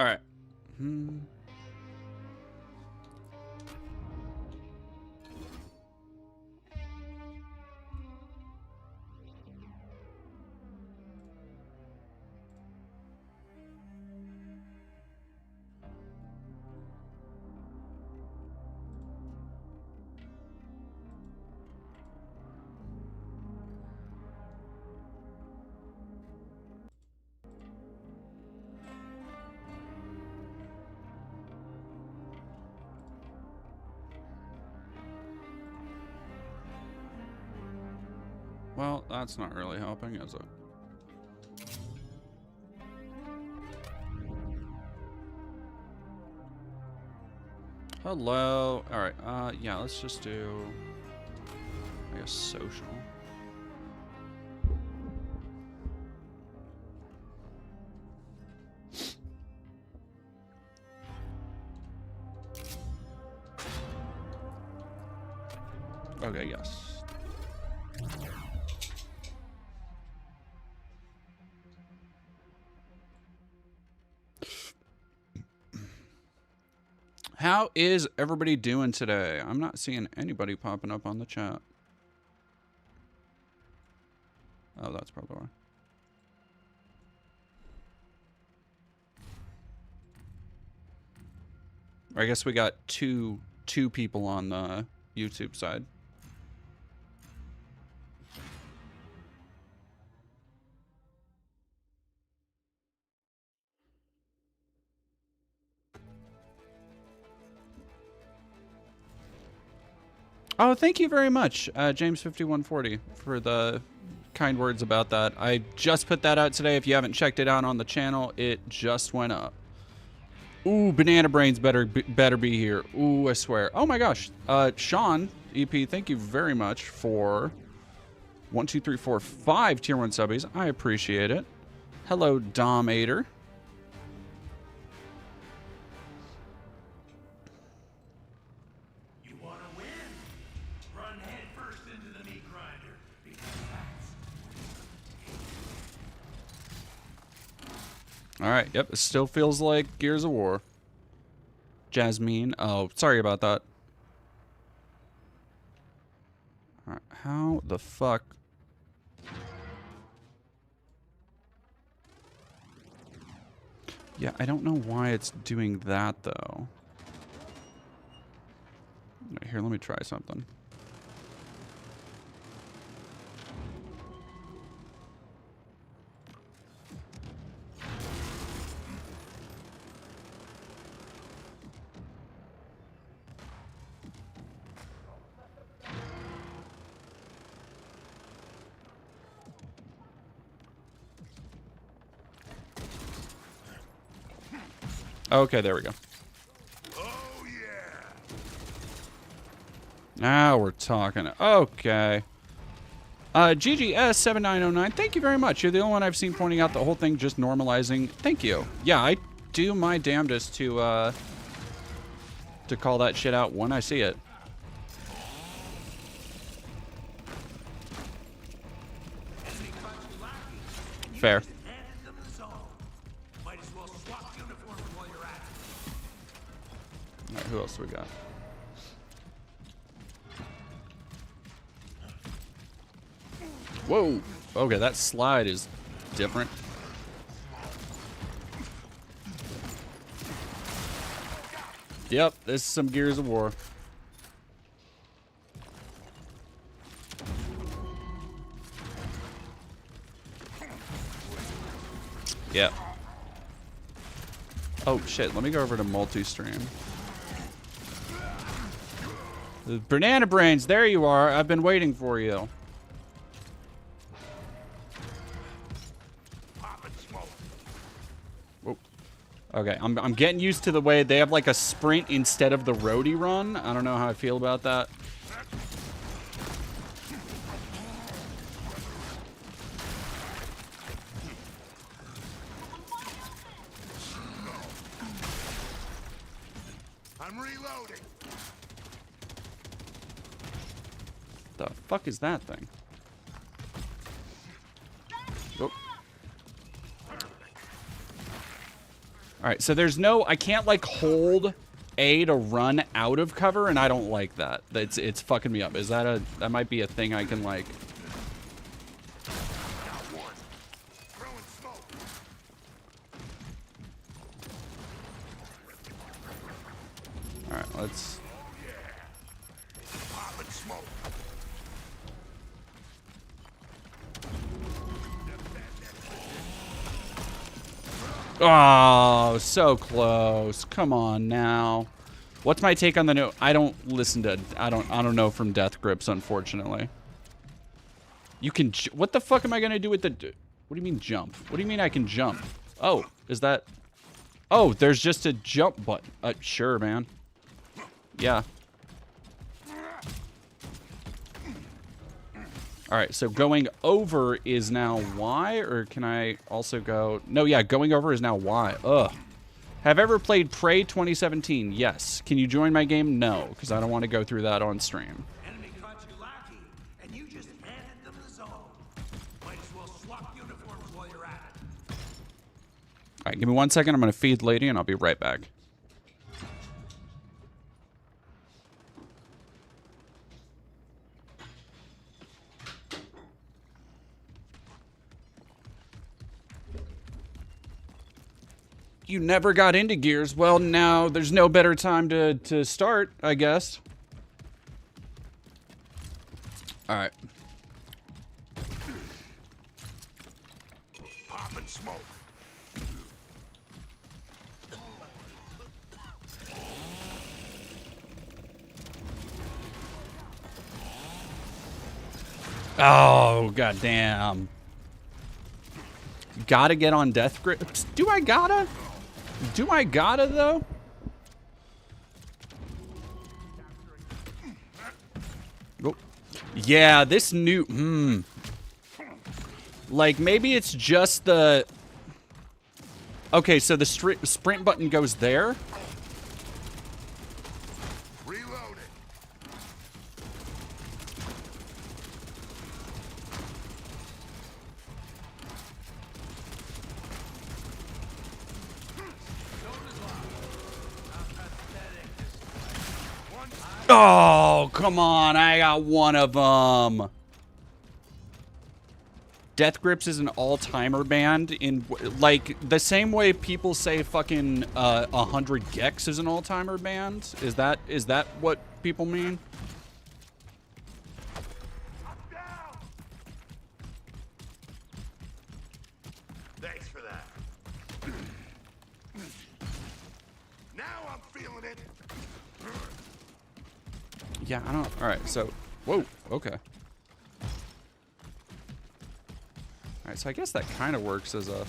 All right. Well, that's not really helping, is it? Hello. All right. Yeah, let's just do, I guess, social. Okay, yes. How is everybody doing today? I'm not seeing anybody popping up on the chat. Oh, that's probably why. I guess we got two people on the YouTube side. Oh, thank you very much, James5140, for the kind words about that. I just put that out today. If you haven't checked it out on the channel, it just went up. Ooh, Banana Brains better be here. Ooh, I swear. Oh my gosh. Sean, EP, thank you very much for 1, 2, 3, 4, 5 tier 1 subbies. I appreciate it. Hello, Domator. You want to win? Run head first into the meat grinder, because that's... All right. Yep. It still feels like Gears of War. Jasmine. Oh, sorry about that. All right. How the fuck? Yeah, I don't know why it's doing that though. Here, let me try something. Okay, there we go. Oh, yeah. Now we're talking. Okay. GGS7909, thank you very much. You're the only one I've seen pointing out the whole thing just normalizing. Thank you. Yeah, I do my damnedest to call that shit out when I see it. Fair. Alright, who else do we got? Whoa! Okay, that slide is different. Yep, this is some Gears of War. Yep. Oh shit, let me go over to multi-stream. The Banana Brains, there you are. I've been waiting for you. Whoa. Okay, I'm getting used to the way they have like a sprint instead of the roadie run. I don't know how I feel about that. I'm reloading. The fuck is that thing? Oh. All right, so there's no, I can't like hold A to run out of cover, and I don't like that. It's fucking me up. Is that that might be a thing I can like. All right, let's. Oh, so close. Come on now. What's my take on the note? I don't listen to. I don't know from Death Grips, unfortunately. You can. What the fuck am I gonna do with the? What do you mean jump? What do you mean I can jump? Oh, is that? Oh, there's just a jump button. Sure, man. Yeah. All right, so going over is now Y, or can I also go? No, yeah, going over is now Y. Ugh. Have ever played Prey 2017? Yes. Can you join my game? No, because I don't want to go through that on stream. Enemy caught you lacking, and you just handed them the zone. Might as well swap uniforms while you're at it. All right, give me 1 second. I'm going to feed Lady, and I'll be right back. You never got into Gears. Well, now there's no better time to start, I guess. All right. Pop and smoke. Oh, goddamn. Gotta get on Death Grips. Do I gotta? Do I gotta, though? Oh. Yeah, this new... Like, maybe it's just the... Okay, so the sprint button goes there? Reload it. Oh, come on. I got one of them. Death Grips is an all-timer band in, like, the same way people say fucking 100 Gex is an all-timer band. Is that what people mean? Thanks for that. Now I'm feeling it. Yeah, I don't... Alright, so... Whoa, okay. Alright, so I guess that kind of works as a...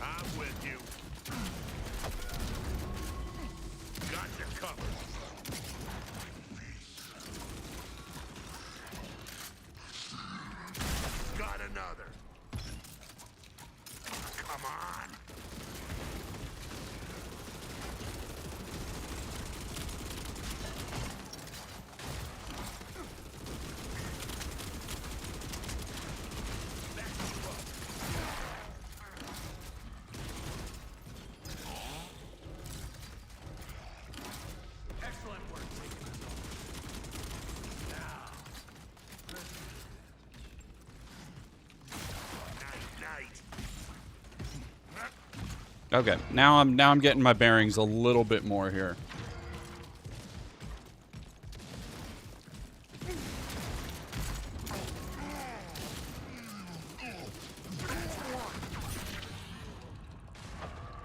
I'm with you. Got you covered. Got another. Come on. Excellent work, taking us on. Now. Night. Okay, now I'm getting my bearings a little bit more here.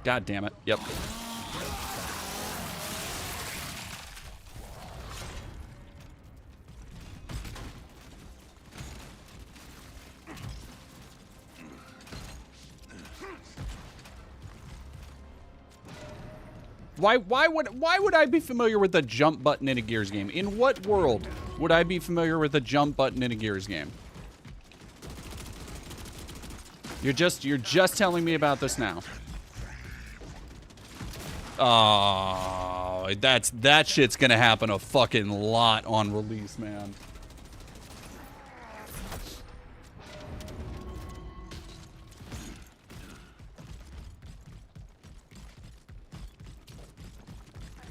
God damn it. Yep. Why would I be familiar with the jump button in a Gears game? In what world would I be familiar with the jump button in a Gears game? You're just telling me about this now. Oh, that shit's gonna happen a fucking lot on release, man.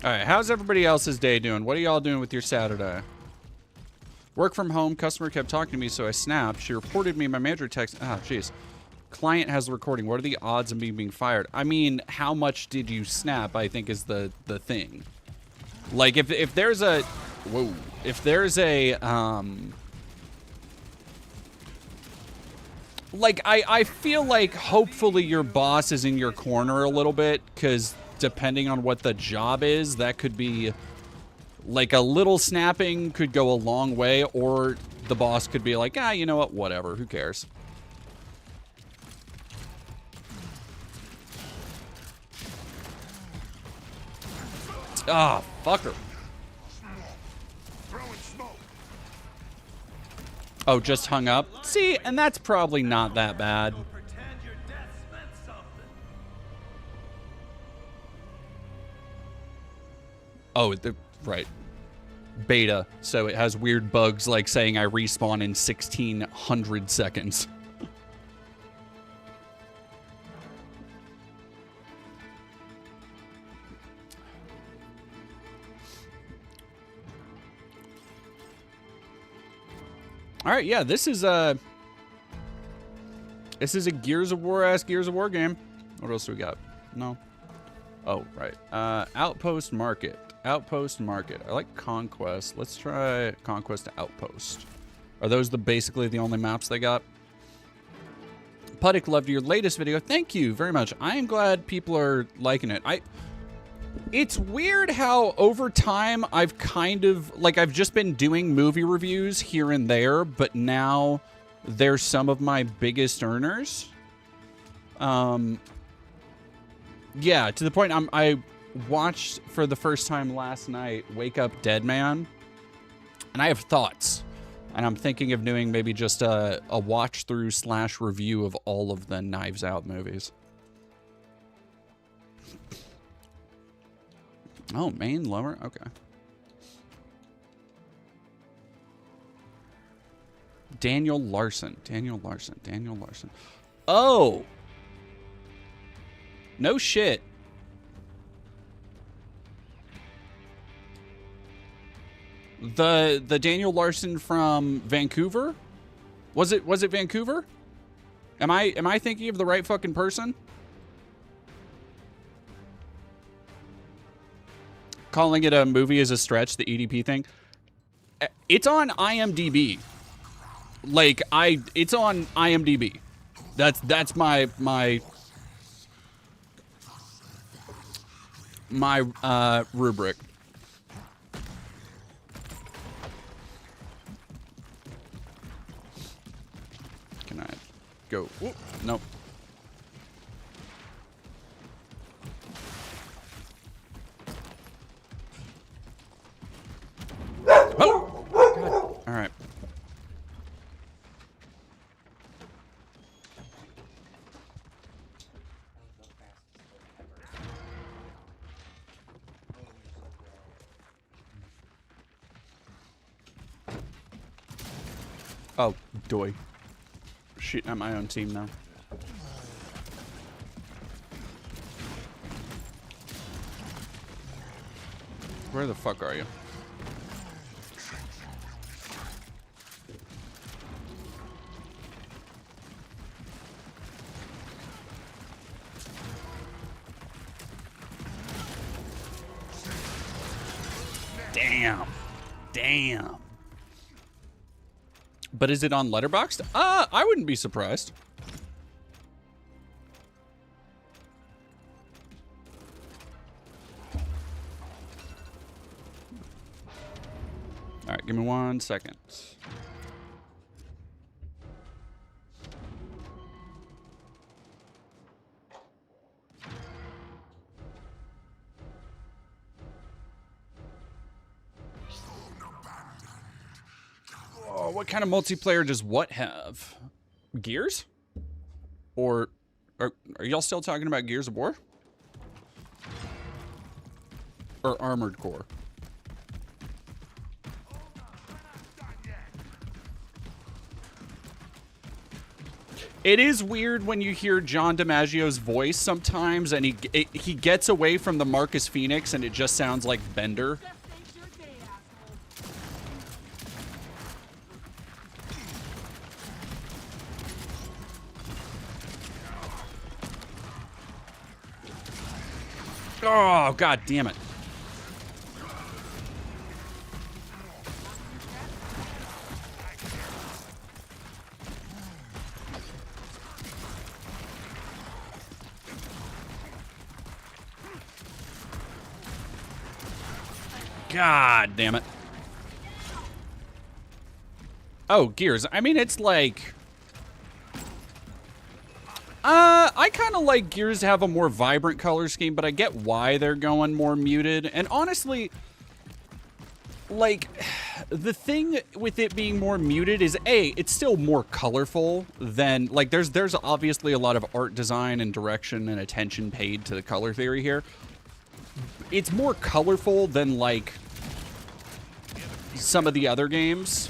All right, how's everybody else's day doing? What are y'all doing with your Saturday? Work from home. Customer kept talking to me, so I snapped. She reported me. My manager texted. Oh, jeez. Client has the recording. What are the odds of me being fired? I mean, how much did you snap? I think is the thing. Like, if there's a, whoa, if there's a like I feel like hopefully your boss is in your corner a little bit, because depending on what the job is, that could be like a little snapping could go a long way, or the boss could be like, ah, you know what, whatever, who cares. Ah, fucker. Oh, just hung up? See, and that's probably not that bad. Oh, right. Beta, so it has weird bugs like saying I respawn in 1600 seconds. All right, yeah, this is a Gears of War Gears of War game. What else do we got? No. Oh, right. Outpost Market. Outpost Market. I like Conquest. Let's try Conquest to Outpost. Are those basically the only maps they got? Puttick, loved your latest video. Thank you very much. I am glad people are liking it. It's weird how over time I've kind of, like, I've just been doing movie reviews here and there, but now they're some of my biggest earners. Yeah, to the point I watched for the first time last night Wake Up Dead Man, and I have thoughts, and I'm thinking of doing maybe just a watch through / review of all of the Knives Out movies. Oh, main lower? Okay. Daniel Larson. Daniel Larson. Daniel Larson. Oh! No shit. The Daniel Larson from Vancouver? Was it Vancouver? Am I thinking of the right fucking person? Calling it a movie is a stretch, the EDP thing. It's on IMDb. Like, it's on IMDb. That's my rubric. Can I go? Ooh, nope. Oh! God. All right. Oh, doy. Shooting at my own team now. Where the fuck are you? Damn. Damn. But is it on Letterboxd? I wouldn't be surprised. All right, give me 1 second. Oh, what kind of multiplayer does what have? Gears? Or are y'all still talking about Gears of War? Or Armored Core? It is weird when you hear John DiMaggio's voice sometimes, and he gets away from the Marcus Phoenix, and it just sounds like Bender. Oh, god damn it. God damn it. Oh, Gears. I mean, it's like... I kind of like Gears to have a more vibrant color scheme, but I get why they're going more muted. And honestly, like, the thing with it being more muted is, A, it's still more colorful than, like, there's obviously a lot of art design and direction and attention paid to the color theory here. It's more colorful than, like, some of the other games.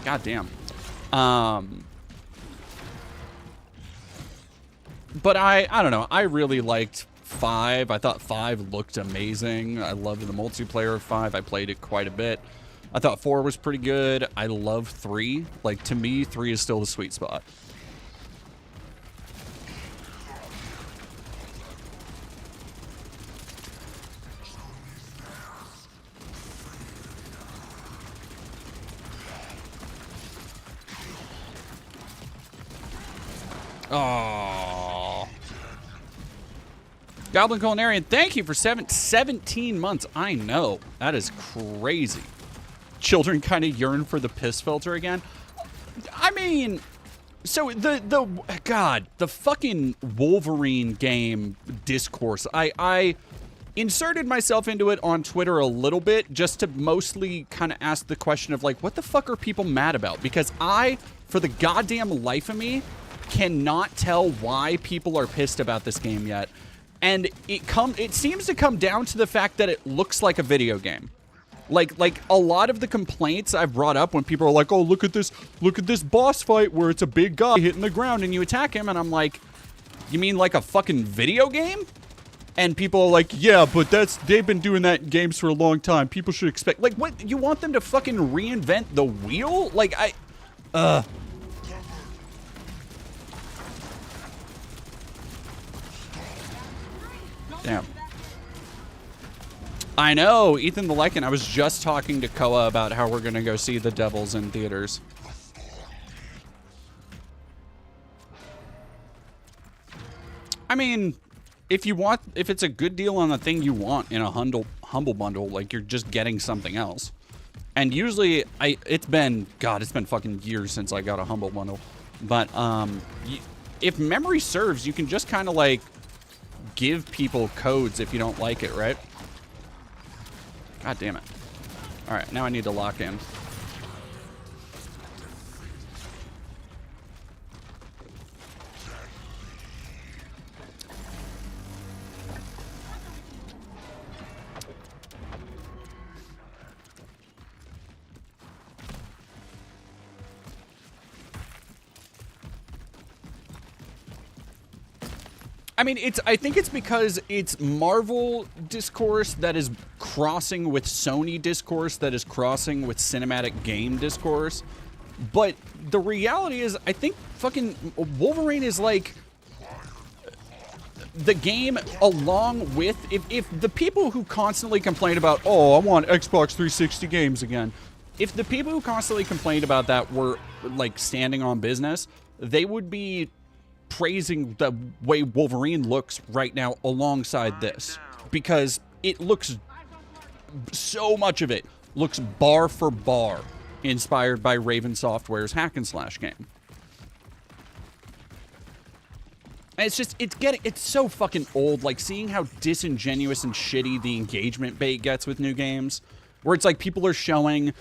God damn. But I don't know. I really liked 5. I thought 5 looked amazing. I loved the multiplayer of 5. I played it quite a bit. I thought 4 was pretty good. I love 3. Like, to me, 3 is still the sweet spot. Oh. Goblin Culinarian, thank you for 17 months. I know. That is crazy. Children kind of yearn for the piss filter again. I mean, so the fucking Wolverine game discourse. I inserted myself into it on Twitter a little bit just to mostly kind of ask the question of, like, what the fuck are people mad about? Because I, for the goddamn life of me, cannot tell why people are pissed about this game yet. And it seems to come down to the fact that it looks like a video game. Like a lot of the complaints I've brought up when people are like, "Oh, look at this boss fight where it's a big guy hitting the ground and you attack him," and I'm like, "You mean like a fucking video game?" And people are like, "Yeah, but they've been doing that in games for a long time. People should expect." Like, what? You want them to fucking reinvent the wheel? Like, Damn. I know, Ethan the Lycan. I was just talking to Koa about how we're gonna go see The Devils in theaters. I mean, if it's a good deal on the thing you want in a humble bundle, like, you're just getting something else. And usually, it's been fucking years since I got a humble bundle. But if memory serves, you can just kind of like give people codes if you don't like it, right? God damn it. All right, now I need to lock in. I mean, I think it's because it's Marvel discourse that is crossing with Sony discourse that is crossing with cinematic game discourse. But the reality is, I think fucking Wolverine is like the game along with, if the people who constantly complain about, "Oh, I want Xbox 360 games again," if the people who constantly complained about that were like standing on business, they would be praising the way Wolverine looks right now alongside this, because it looks, so much of it looks bar for bar inspired by Raven Software's hack and slash game. And it's just, it's so fucking old, like seeing how disingenuous and shitty the engagement bait gets with new games, where it's like people are showing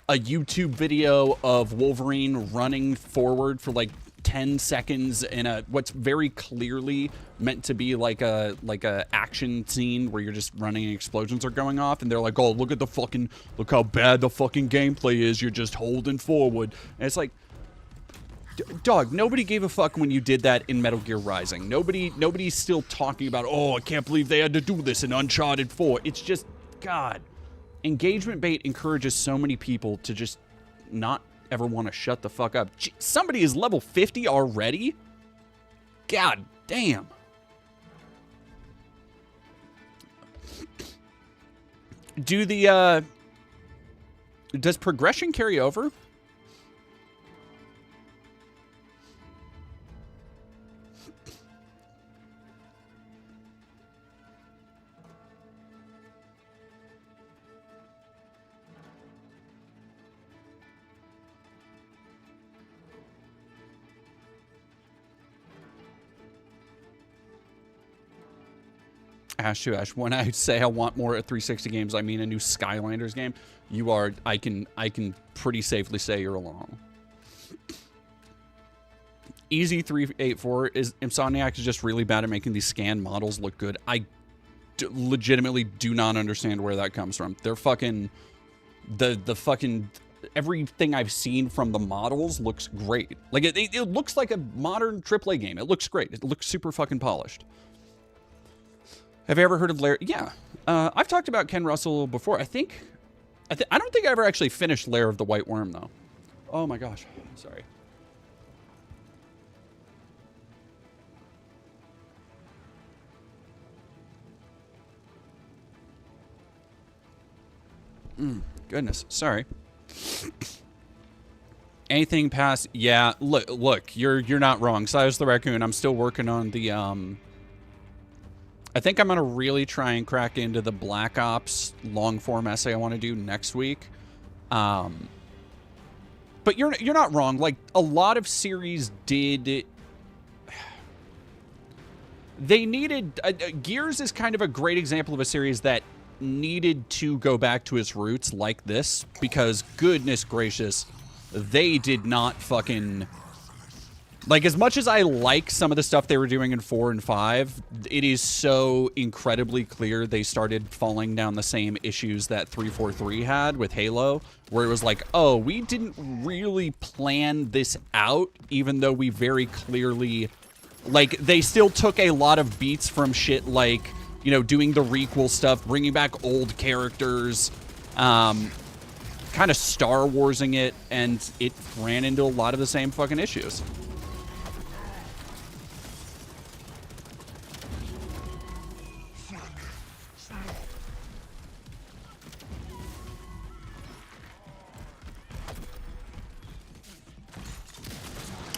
a YouTube video of Wolverine running forward for like 10 seconds in what's very clearly meant to be like a action scene where you're just running and explosions are going off, and they're like, "Oh, look how bad the fucking gameplay is, you're just holding forward." And it's like, Dog, nobody gave a fuck when you did that in Metal Gear Rising. Nobody's still talking about, oh, I can't believe they had to do this in Uncharted 4. It's just, God. Engagement bait encourages so many people to just not ever want to shut the fuck up. Gee, somebody is level 50 already? God damn. Does progression carry over? Ash to Ash, when I say I want more at 360 games, I mean a new Skylanders game. You are, I can pretty safely say you're along. Easy 384 is Insomniac is just really bad at making these scanned models look good. I legitimately do not understand where that comes from. They're fucking the fucking everything I've seen from the models looks great. Like it looks like a modern AAA game. It looks great. It looks super fucking polished. Have you ever heard of Lair? Yeah. I've talked about Ken Russell before. I don't think I ever actually finished Lair of the White Worm, though. Oh my gosh. Sorry. Goodness. Sorry. Anything past... Yeah, look, you're not wrong. Silas the Raccoon, I'm still working on the... I think I'm going to really try and crack into the Black Ops long-form essay I want to do next week. But you're not wrong. Like, a lot of series did... They needed... Gears is kind of a great example of a series that needed to go back to its roots like this, because goodness gracious, they did not fucking... Like, as much as I like some of the stuff they were doing in 4 and 5, it is so incredibly clear they started falling down the same issues that 343 had with Halo, where it was like, oh, we didn't really plan this out, even though we very clearly... Like, they still took a lot of beats from shit like, you know, doing the requel stuff, bringing back old characters, kind of Star Warsing it, and it ran into a lot of the same fucking issues.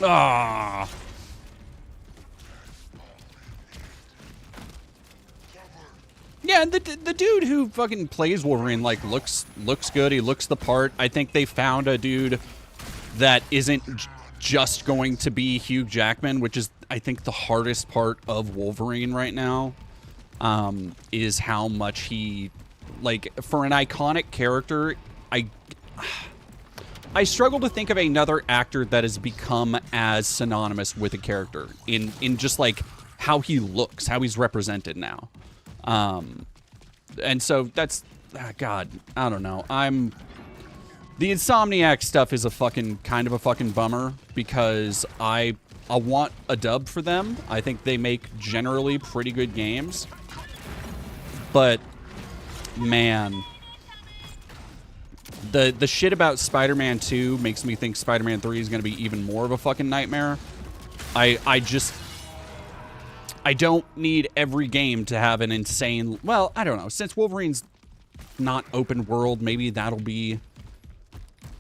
Ah. Yeah, and the dude who fucking plays Wolverine, like, looks good. He looks the part. I think they found a dude that isn't just going to be Hugh Jackman, which is, I think, the hardest part of Wolverine right now, is how much he, like, for an iconic character, I struggle to think of another actor that has become as synonymous with a character in just, like, how he looks, how he's represented now. And so that's, God, I don't know. The Insomniac stuff is a fucking, kind of a fucking bummer, because I want a dub for them. I think they make generally pretty good games. But, man, the shit about Spider-Man 2 makes me think Spider-Man 3 is going to be even more of a fucking nightmare. I don't need every game to have an insane... Well, I don't know. Since Wolverine's not open world, maybe that'll be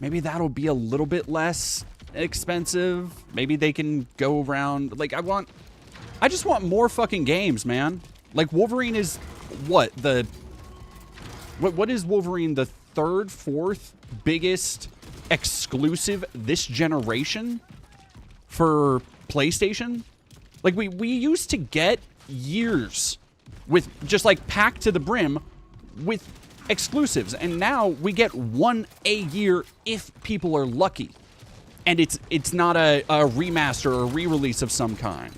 a little bit less expensive. Maybe they can go around... Like, I just want more fucking games, man. Like, Wolverine is... What is Wolverine? The third, fourth biggest exclusive this generation for PlayStation? Like, we used to get years with just, like, packed to the brim with exclusives, and now we get one a year if people are lucky. And it's not a remaster or a re-release of some kind.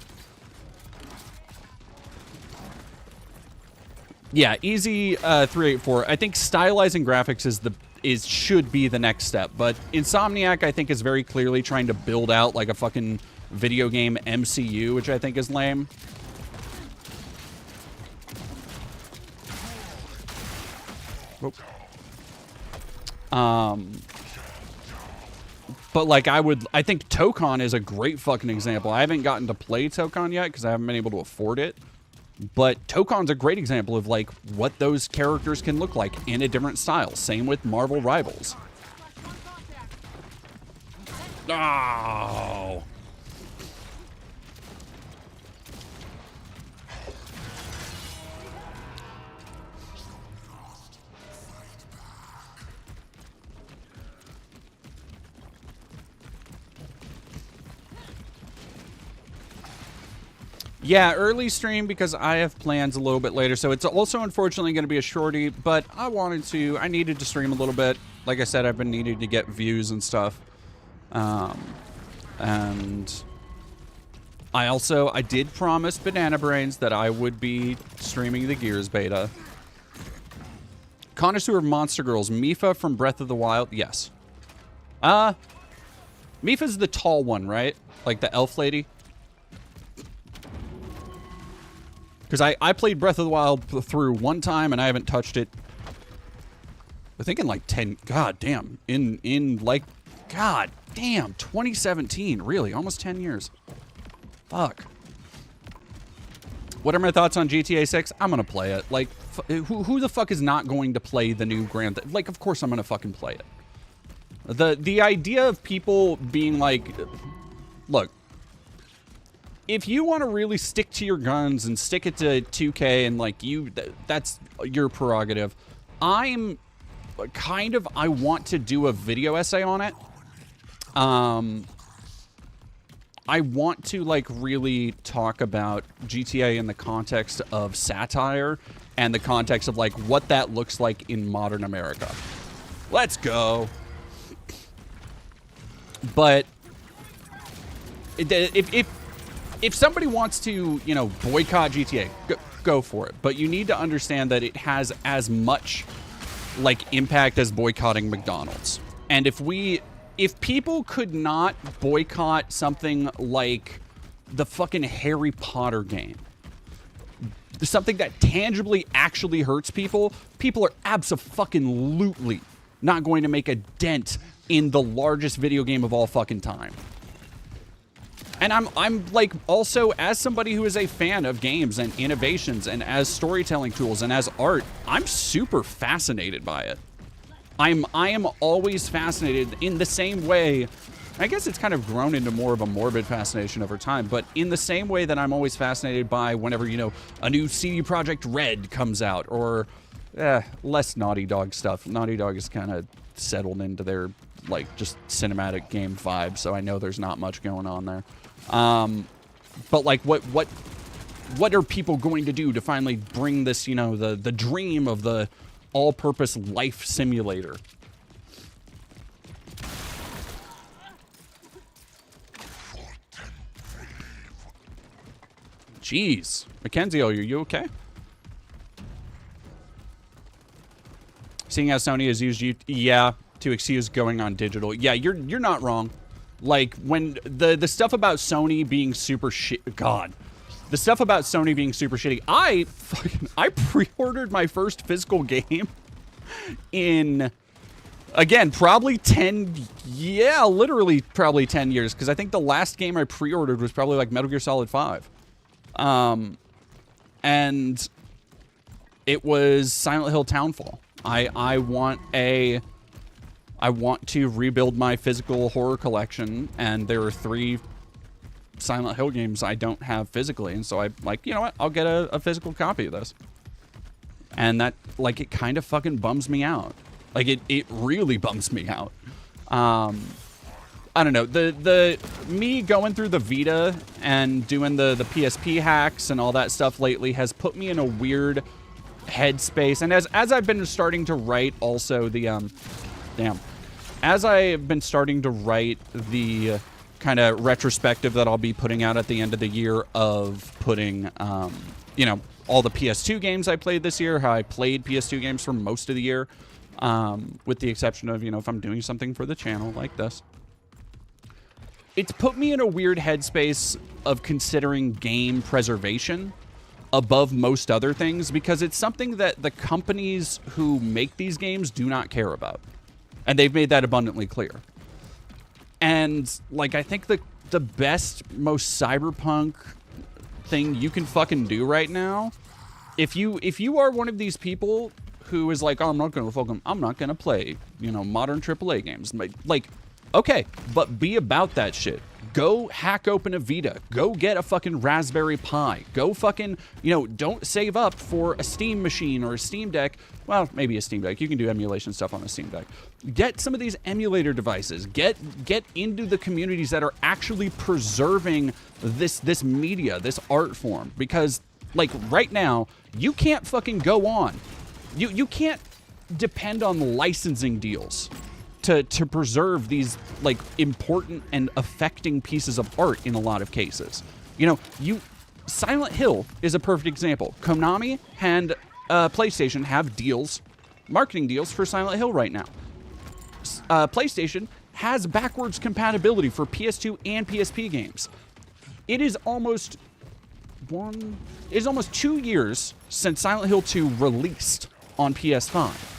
Yeah, easy 384. I think stylizing graphics should be the next step, but Insomniac I think is very clearly trying to build out like a fucking video game MCU, which I think is lame. But like I think Tokon is a great fucking example. I haven't gotten to play Tokon yet because I haven't been able to afford it. But Tokon's a great example of like what those characters can look like in a different style. Same with Marvel Rivals. Oh. Yeah, early stream because I have plans a little bit later. So it's also unfortunately going to be a shorty, but I needed to stream a little bit. Like I said, I've been needing to get views and stuff. And I did promise Banana Brains that I would be streaming the Gears beta. Connoisseur of Monster Girls, Mipha from Breath of the Wild. Yes. Mipha's the tall one, right? Like the elf lady. Because I played Breath of the Wild through one time and I haven't touched it. I think in like 10, god damn, in like, god damn, 2017, really, almost 10 years. Fuck. What are my thoughts on GTA 6? I'm gonna play it. Like, who the fuck is not going to play the new Grand Theft? Like, of course I'm gonna fucking play it. The idea of people being like, look, if you want to really stick to your guns and stick it to 2K and like that's your prerogative. I want to do a video essay on it. I want to like really talk about GTA in the context of satire and the context of like what that looks like in modern America. Let's go. But if somebody wants to, you know, boycott GTA, go for it. But you need to understand that it has as much like impact as boycotting McDonald's. And if people could not boycott something like the fucking Harry Potter game, something that tangibly actually hurts people, people are abso-fucking-lutely not going to make a dent in the largest video game of all fucking time. And I'm like also as somebody who is a fan of games and innovations and as storytelling tools and as art, I'm super fascinated by it. I am always fascinated in the same way. I guess it's kind of grown into more of a morbid fascination over time, but in the same way that I'm always fascinated by whenever, you know, a new CD Projekt Red comes out or less Naughty Dog stuff. Naughty Dog is kind of settled into their like just cinematic game vibe, so I know there's not much going on there. But like what are people going to do to finally bring this, you know, the dream of the all-purpose life simulator? Jeez. Mackenzie, are you okay? Seeing as Sony has used you, to excuse going on digital. Yeah, you're not wrong. Like, when the stuff about Sony being super shit... God. The stuff about Sony being super shitty. I pre-ordered my first physical game in... Again, probably 10... Yeah, literally probably 10 years. Because I think the last game I pre-ordered was probably, like, Metal Gear Solid 5. And it was Silent Hill Townfall. I want to rebuild my physical horror collection, and there are 3 Silent Hill games I don't have physically, and so I'm like, you know what, I'll get a physical copy of this. And that, like, it kind of fucking bums me out. Like, it really bums me out. I don't know, the me going through the Vita and doing the PSP hacks and all that stuff lately has put me in a weird headspace, and as I've been starting to write also the as I've been starting to write the kind of retrospective that I'll be putting out at the end of the year of putting you know, all the PS2 games I played this year, how I played PS2 games for most of the year, with the exception of, you know, if I'm doing something for the channel like this. It's put me in a weird headspace of considering game preservation above most other things, because it's something that the companies who make these games do not care about. And they've made that abundantly clear. And, like, I think the best, most cyberpunk thing you can fucking do right now, if you are one of these people who is like, oh, I'm not gonna play, you know, modern AAA games, like, okay, but be about that shit. Go hack open a Vita. Go get a fucking Raspberry Pi. Go fucking, you know, don't save up for a Steam machine or a Steam Deck. Well, maybe a Steam Deck. You can do emulation stuff on a Steam Deck. Get some of these emulator devices. Get into the communities that are actually preserving this media, this art form. Because, like, right now, you can't fucking go on. You can't depend on licensing deals to preserve these, like, important and affecting pieces of art in a lot of cases. You know, Silent Hill is a perfect example. Konami and PlayStation have deals, marketing deals for Silent Hill right now. PlayStation has backwards compatibility for PS2 and PSP games. It is almost 2 years since Silent Hill 2 released on PS5.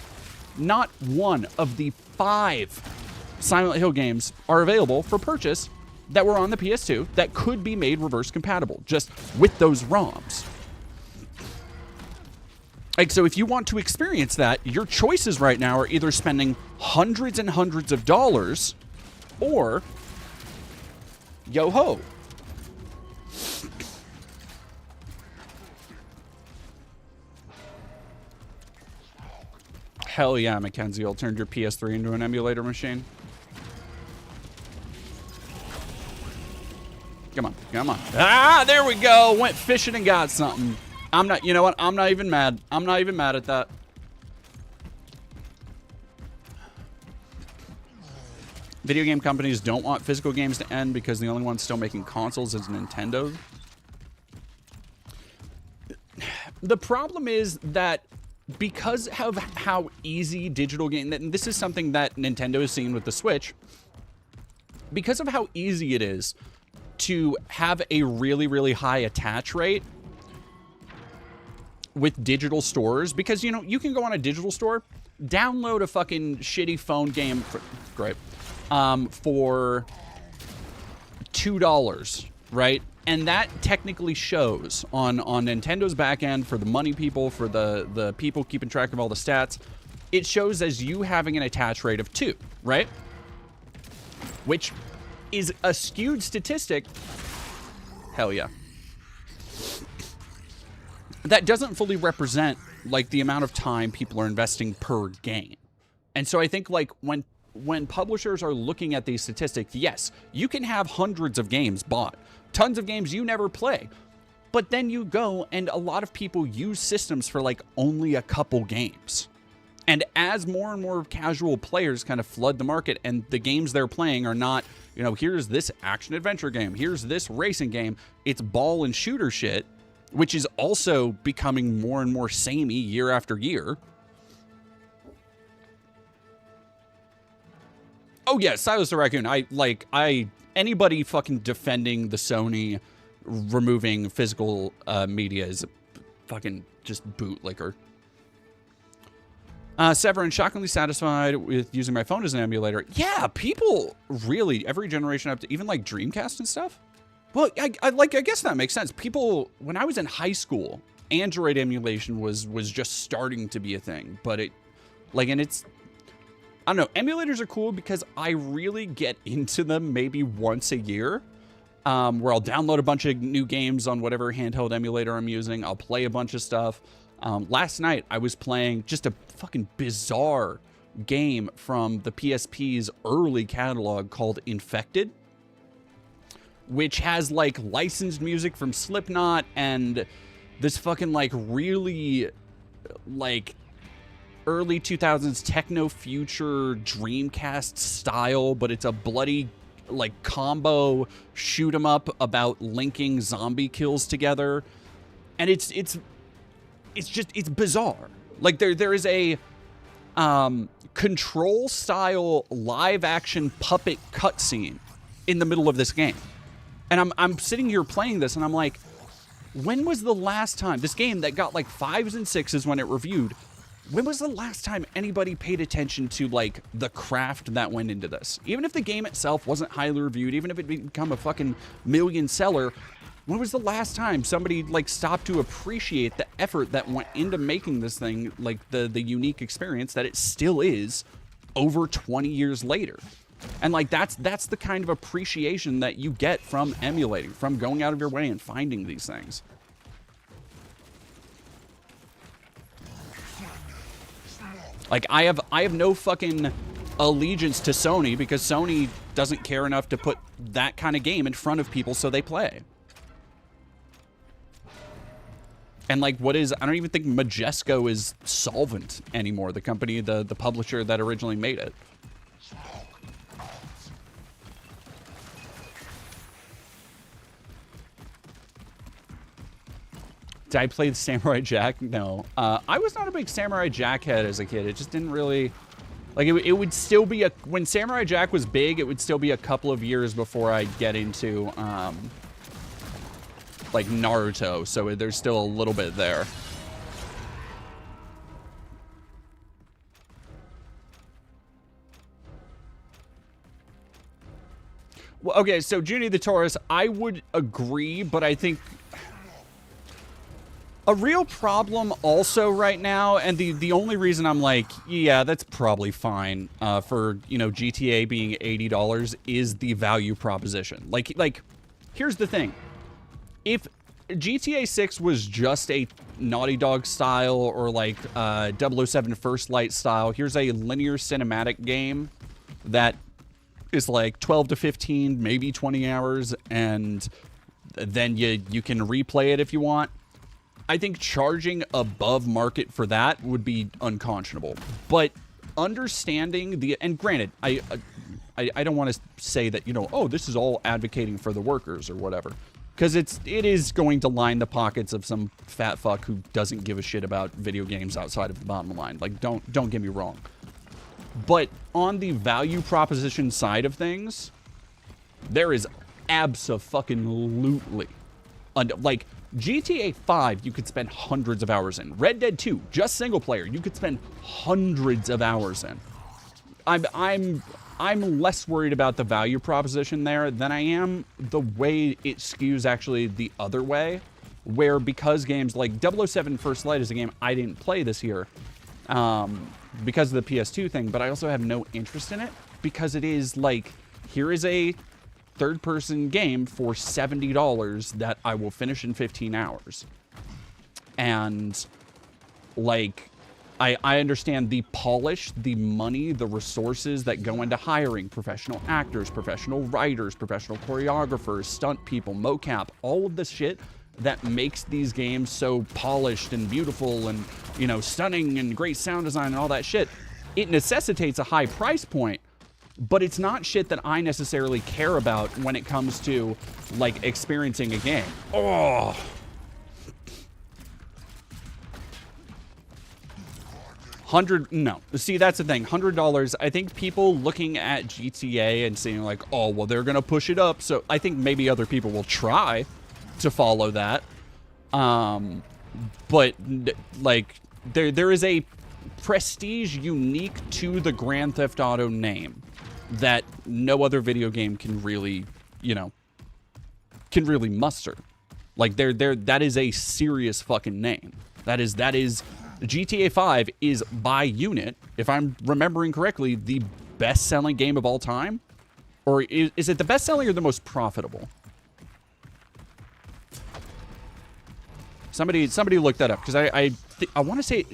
Not one of the 5 Silent Hill games are available for purchase that were on the PS2 that could be made reverse compatible, just with those ROMs. Like, so if you want to experience that, your choices right now are either spending hundreds and hundreds of dollars or yo-ho. Hell yeah, Mackenzie, you'll turn your PS3 into an emulator machine. Come on, come on. Ah, there we go. Went fishing and got something. I'm not, you know what? I'm not even mad. I'm not even mad at that. Video game companies don't want physical games to end because the only one still making consoles is Nintendo. The problem is that because of how easy digital game, and this is something that Nintendo has seen with the Switch, because of how easy it is to have a really, really high attach rate with digital stores, because, you know, you can go on a digital store, download a fucking shitty phone game for, great, for $2, right? And that technically shows on Nintendo's back end for the money people, for the people keeping track of all the stats. It shows as you having an attach rate of 2, right? Which is a skewed statistic. Hell yeah. That doesn't fully represent, like, the amount of time people are investing per game. And so I think, like, when publishers are looking at these statistics, yes, you can have hundreds of games bought, tons of games you never play, but then you go and a lot of people use systems for, like, only a couple games. And as more and more casual players kind of flood the market and the games they're playing are not, you know, here's this action adventure game, here's this racing game, it's ball and shooter shit, which is also becoming more and more samey year after year. Oh yeah, Silas the Raccoon. Anybody fucking defending the Sony removing physical media is fucking just bootlicker. Severin, shockingly satisfied with using my phone as an emulator. Yeah, people really, every generation up to even like Dreamcast and stuff. Well, I guess that makes sense. People, when I was in high school, Android emulation was just starting to be a thing, but it, like, and it's, I don't know, emulators are cool because I really get into them maybe once a year, where I'll download a bunch of new games on whatever handheld emulator I'm using. I'll play a bunch of stuff. Last night, I was playing just a fucking bizarre game from the PSP's early catalog called Infected, which has, like, licensed music from Slipknot and this fucking, like, really, like, early 2000s techno future Dreamcast style, but it's a bloody, like, combo shoot 'em up about linking zombie kills together. And it's it's bizarre. Like there is a Control style live action puppet cutscene in the middle of this game. And I'm sitting here playing this and I'm like, when was the last time this game that got like 5s and 6s when it reviewed, when was the last time anybody paid attention to like the craft that went into this? Even if the game itself wasn't highly reviewed, even if it become a fucking million seller, when was the last time somebody like stopped to appreciate the effort that went into making this thing like the unique experience that it still is over 20 years later? And like that's the kind of appreciation that you get from emulating, from going out of your way and finding these things. Like I have no fucking allegiance to Sony because Sony doesn't care enough to put that kind of game in front of people so they play. And like I don't even think Majesco is solvent anymore, the company, the publisher that originally made it. Did I play the Samurai Jack? No. I was not a big Samurai Jack head as a kid. It just didn't really... Like, it would still be when Samurai Jack was big, it would still be a couple of years before I get into, like, Naruto. So there's still a little bit there. Well, okay, so Junie the Taurus, I would agree, but I think... A real problem also right now, and the only reason I'm like, yeah, that's probably fine for, you know, GTA being $80 is the value proposition. Like, here's the thing. If GTA 6 was just a Naughty Dog style or like 007 First Light style, here's a linear cinematic game that is like 12 to 15, maybe 20 hours, and then you can replay it if you want. I think charging above market for that would be unconscionable. But understanding and granted, I don't want to say that, you know, oh, this is all advocating for the workers or whatever. Because it is going to line the pockets of some fat fuck who doesn't give a shit about video games outside of the bottom line. Like, don't get me wrong. But on the value proposition side of things, there is abso-fucking-lutely, like, GTA 5, you could spend hundreds of hours in. Red Dead 2, just single player, you could spend hundreds of hours in. I'm less worried about the value proposition there than I am the way it skews actually the other way, where because games like 007 First Light is a game I didn't play this year because of the PS2 thing, but I also have no interest in it because it is like, here is a third-person game for $70 that I will finish in 15 hours. And, like, I understand the polish, the money, the resources that go into hiring professional actors, professional writers, professional choreographers, stunt people, mocap, all of this shit that makes these games so polished and beautiful and, you know, stunning and great sound design and all that shit. It necessitates a high price point. But it's not shit that I necessarily care about when it comes to, like, experiencing a game. Oh. No. See, that's the thing. $100, I think people looking at GTA and seeing like, oh, well, they're going to push it up. So I think maybe other people will try to follow that. But, like, there is a prestige unique to the Grand Theft Auto name that no other video game can really, you know, can really muster. Like, that is a serious fucking name. That is GTA 5 is by unit, if I'm remembering correctly, the best-selling game of all time? Or is it the best-selling or the most profitable? Somebody look that up, because I want to say,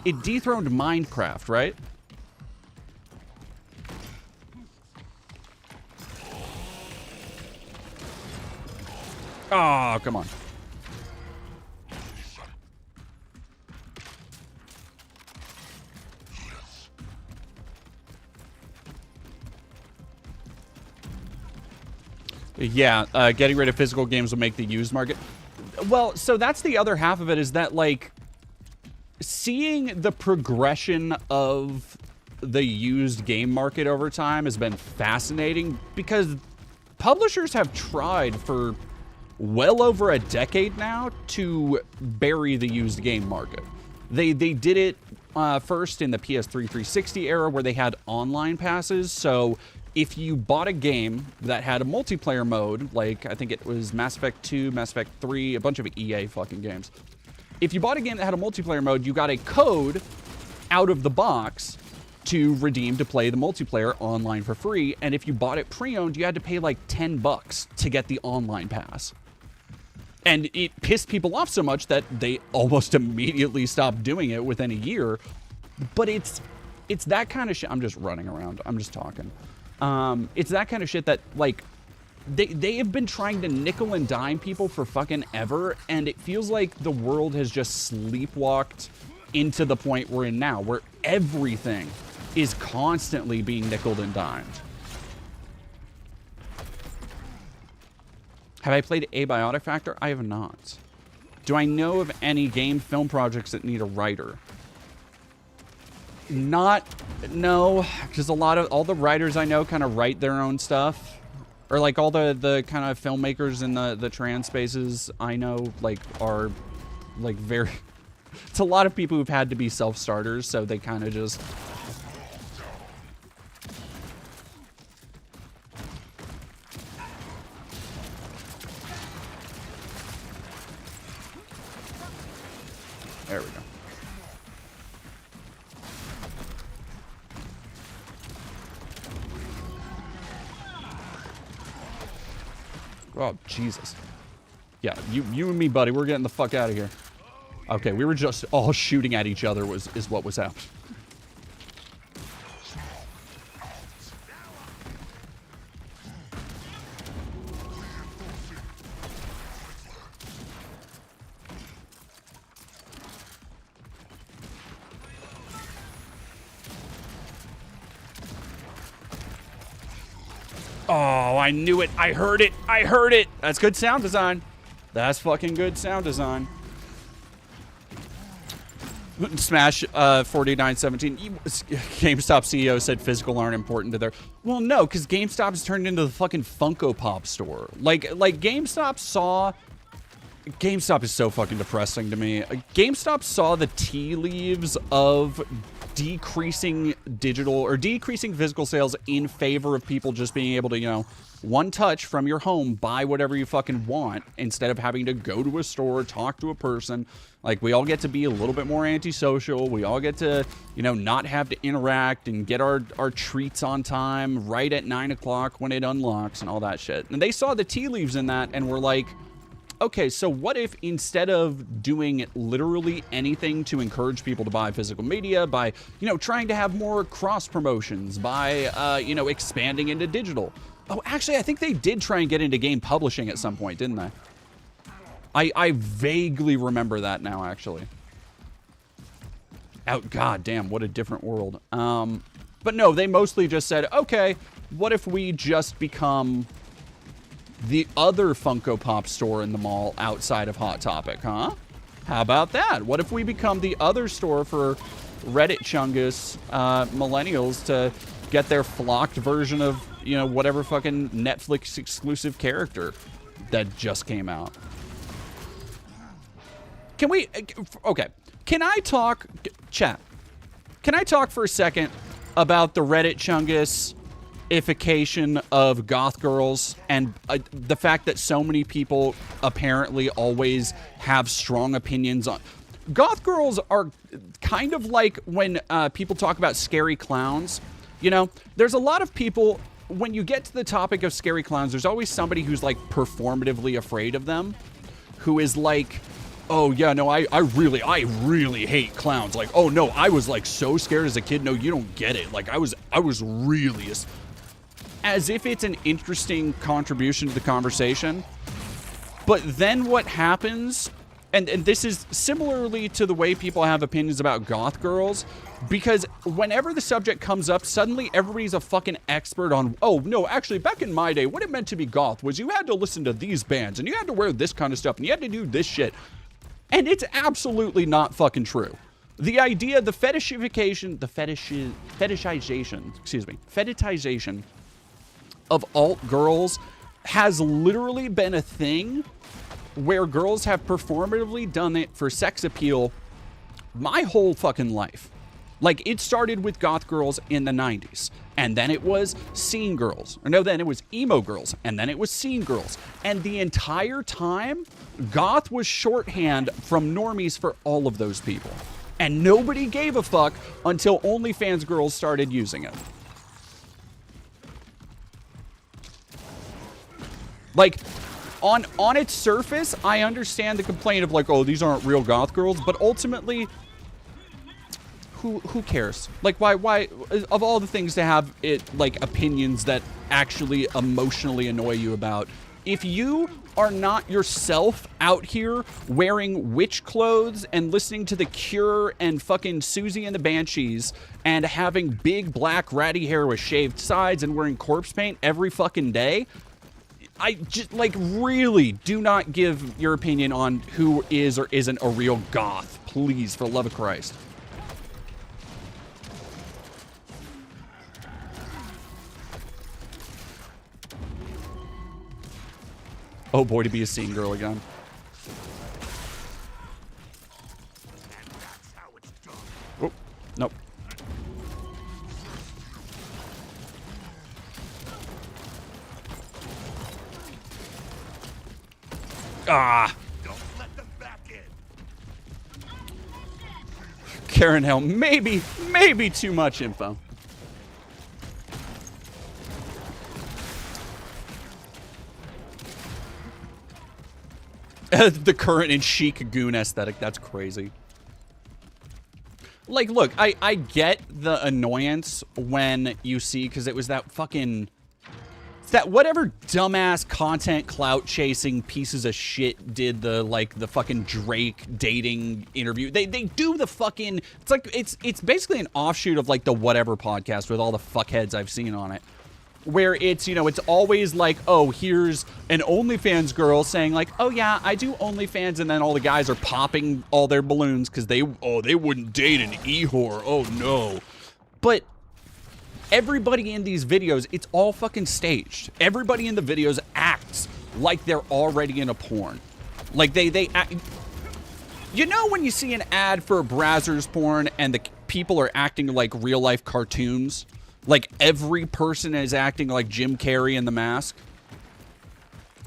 it dethroned Minecraft, right? Oh, come on. Yeah, getting rid of physical games will make the used market. Well, so that's the other half of it, is that, like, seeing the progression of the used game market over time has been fascinating because publishers have tried for well over a decade now to bury the used game market. They did it first in the PS3 360 era where they had online passes. So if you bought a game that had a multiplayer mode, like I think it was Mass Effect 2, Mass Effect 3, a bunch of EA fucking games. If you bought a game that had a multiplayer mode, you got a code out of the box to redeem to play the multiplayer online for free. And if you bought it pre-owned, you had to pay like $10 to get the online pass. And it pissed people off so much that they almost immediately stopped doing it within a year. But it's that kind of shit. I'm just running around. I'm just talking. It's that kind of shit that, like, they have been trying to nickel and dime people for fucking ever. And it feels like the world has just sleepwalked into the point we're in now, where everything is constantly being nickeled and dimed. Have I played Abiotic Factor? I have not. Do I know of any game film projects that need a writer? No, because all the writers I know kind of write their own stuff. Or like all the kind of filmmakers in the trans spaces I know, like, are like very... It's a lot of people who've had to be self-starters, so they kind of just... There we go. Oh, Jesus. Yeah, you and me, buddy, we're getting the fuck out of here. Okay, we were just all shooting at each other is what was happening. Oh, I knew it. I heard it. I heard it. That's good sound design. That's fucking good sound design. Smash 4917. GameStop CEO said physical aren't important to their... Well, no, because GameStop has turned into the fucking Funko Pop store. Like GameStop saw... GameStop is so fucking depressing to me. GameStop saw the tea leaves of decreasing digital or decreasing physical sales in favor of people just being able to, you know, one touch from your home, buy whatever you fucking want instead of having to go to a store, talk to a person. Like, we all get to be a little bit more antisocial. We all get to, you know, not have to interact and get our treats on time right at 9 o'clock when it unlocks and all that shit. And they saw the tea leaves in that and were like, okay, so what if instead of doing literally anything to encourage people to buy physical media, by, you know, trying to have more cross promotions, by, you know, expanding into digital. Oh, actually, I think they did try and get into game publishing at some point, didn't they? I vaguely remember that now, actually. Oh, god damn, what a different world. But no, they mostly just said, okay, what if we just become the other Funko Pop store in the mall outside of Hot Topic, huh? How about that? What if we become the other store for Reddit Chungus millennials to get their flocked version of, you know, whatever fucking Netflix exclusive character that just came out? Can we... Okay. Can I talk... Chat. Can I talk for a second about the Reddit Chungus ification of goth girls and the fact that so many people apparently always have strong opinions on... Goth girls are kind of like when people talk about scary clowns. You know, there's a lot of people... When you get to the topic of scary clowns, there's always somebody who's like performatively afraid of them, who is like, oh yeah, no, I really hate clowns. Like, oh no, I was like so scared as a kid. No, you don't get it. Like, I was really... As if it's an interesting contribution to the conversation. But then what happens, and this is similarly to the way people have opinions about goth girls, because whenever the subject comes up, suddenly everybody's a fucking expert on, oh no, actually back in my day, what it meant to be goth was you had to listen to these bands, and you had to wear this kind of stuff, and you had to do this shit. And it's absolutely not fucking true. The idea, the fetishization, fetishization of alt girls has literally been a thing where girls have performatively done it for sex appeal my whole fucking life. Like, it started with goth girls in the 90s, and then it was scene girls. Or no, then it was emo girls, and then it was scene girls. And the entire time, goth was shorthand from normies for all of those people. And nobody gave a fuck until OnlyFans girls started using it. Like, on its surface, I understand the complaint of like, oh, these aren't real goth girls, but ultimately, who cares? Like, why, of all the things to have it, like, opinions that actually emotionally annoy you about, if you are not yourself out here wearing witch clothes and listening to The Cure and fucking Susie and the Banshees and having big black ratty hair with shaved sides and wearing corpse paint every fucking day, I just, like, really do not give your opinion on who is or isn't a real goth. Please, for the love of Christ. Oh boy, to be a scene girl again. Oh, nope. Ah! Don't let them back in. Karen Hill, maybe too much info. The current and chic goon aesthetic, that's crazy. Like, look, I get the annoyance when you see, because it was that fucking... It's that whatever dumbass content clout chasing pieces of shit did the, like, the fucking Drake dating interview. They do the fucking... It's like, it's basically an offshoot of, like, the Whatever podcast with all the fuckheads I've seen on it. Where it's, you know, it's always like, oh, here's an OnlyFans girl saying like, oh yeah, I do OnlyFans, and then all the guys are popping all their balloons because they wouldn't date an e-whore, oh no. But everybody in these videos, it's all fucking staged. Everybody in the videos acts like they're already in a porn. Like they act, you know, when you see an ad for a Brazzers porn and the people are acting like real life cartoons? Like, every person is acting like Jim Carrey in The Mask.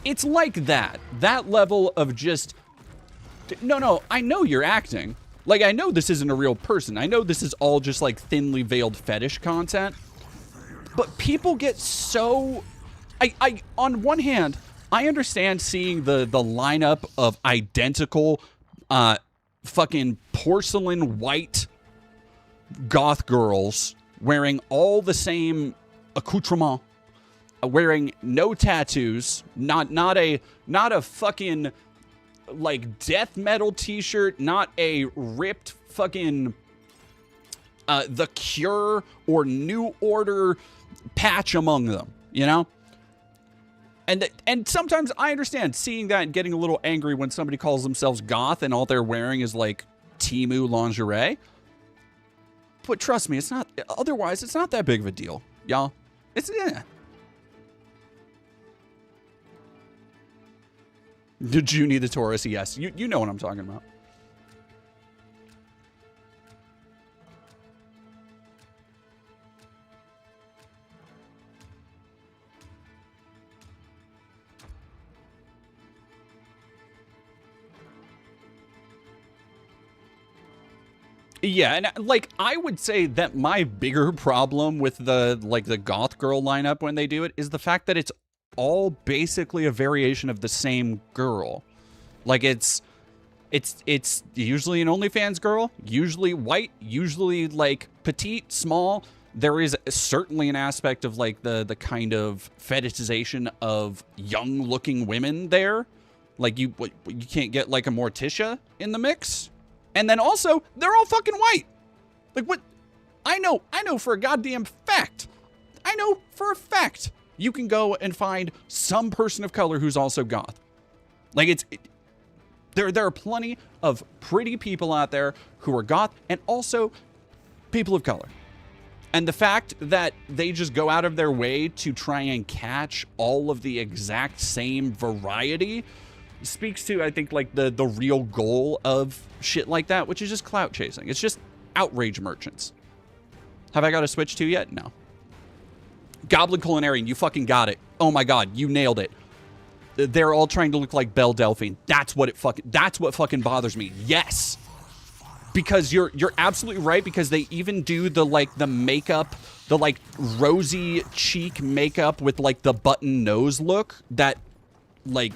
It's like that. That level of just... No, I know you're acting. Like, I know this isn't a real person. I know this is all just, like, thinly veiled fetish content. But people get so... on one hand, I understand seeing the lineup of identical, fucking porcelain white goth girls... wearing all the same accoutrement, wearing no tattoos, not a fucking like death metal t-shirt, not a ripped fucking The Cure or New Order patch among them, you know? And sometimes I understand seeing that and getting a little angry when somebody calls themselves goth and all they're wearing is like Temu lingerie. But trust me, it's not, otherwise, it's not that big of a deal, y'all. It's, yeah. The Junie the Taurus, yes. You know what I'm talking about. Yeah, and like I would say that my bigger problem with the goth girl lineup when they do it is the fact that it's all basically a variation of the same girl. Like it's usually an OnlyFans girl, usually white, usually like petite, small. There is certainly an aspect of like the kind of fetishization of young looking women there. Like you can't get like a Morticia in the mix. And then also, they're all fucking white. Like, what? I know for a goddamn fact. I know for a fact you can go and find some person of color who's also goth. Like, There are plenty of pretty people out there who are goth and also people of color. And the fact that they just go out of their way to try and catch all of the exact same variety speaks to, I think, like the real goal of shit like that, which is just clout chasing. It's just outrage merchants. Have I got a Switch 2 yet? No. Goblin Culinarian, you fucking got it. Oh my god, you nailed it. They're all trying to look like Belle Delphine. That's what fucking bothers me. Yes. Because you're absolutely right, because they even do the makeup, the like rosy cheek makeup with like the button nose look that like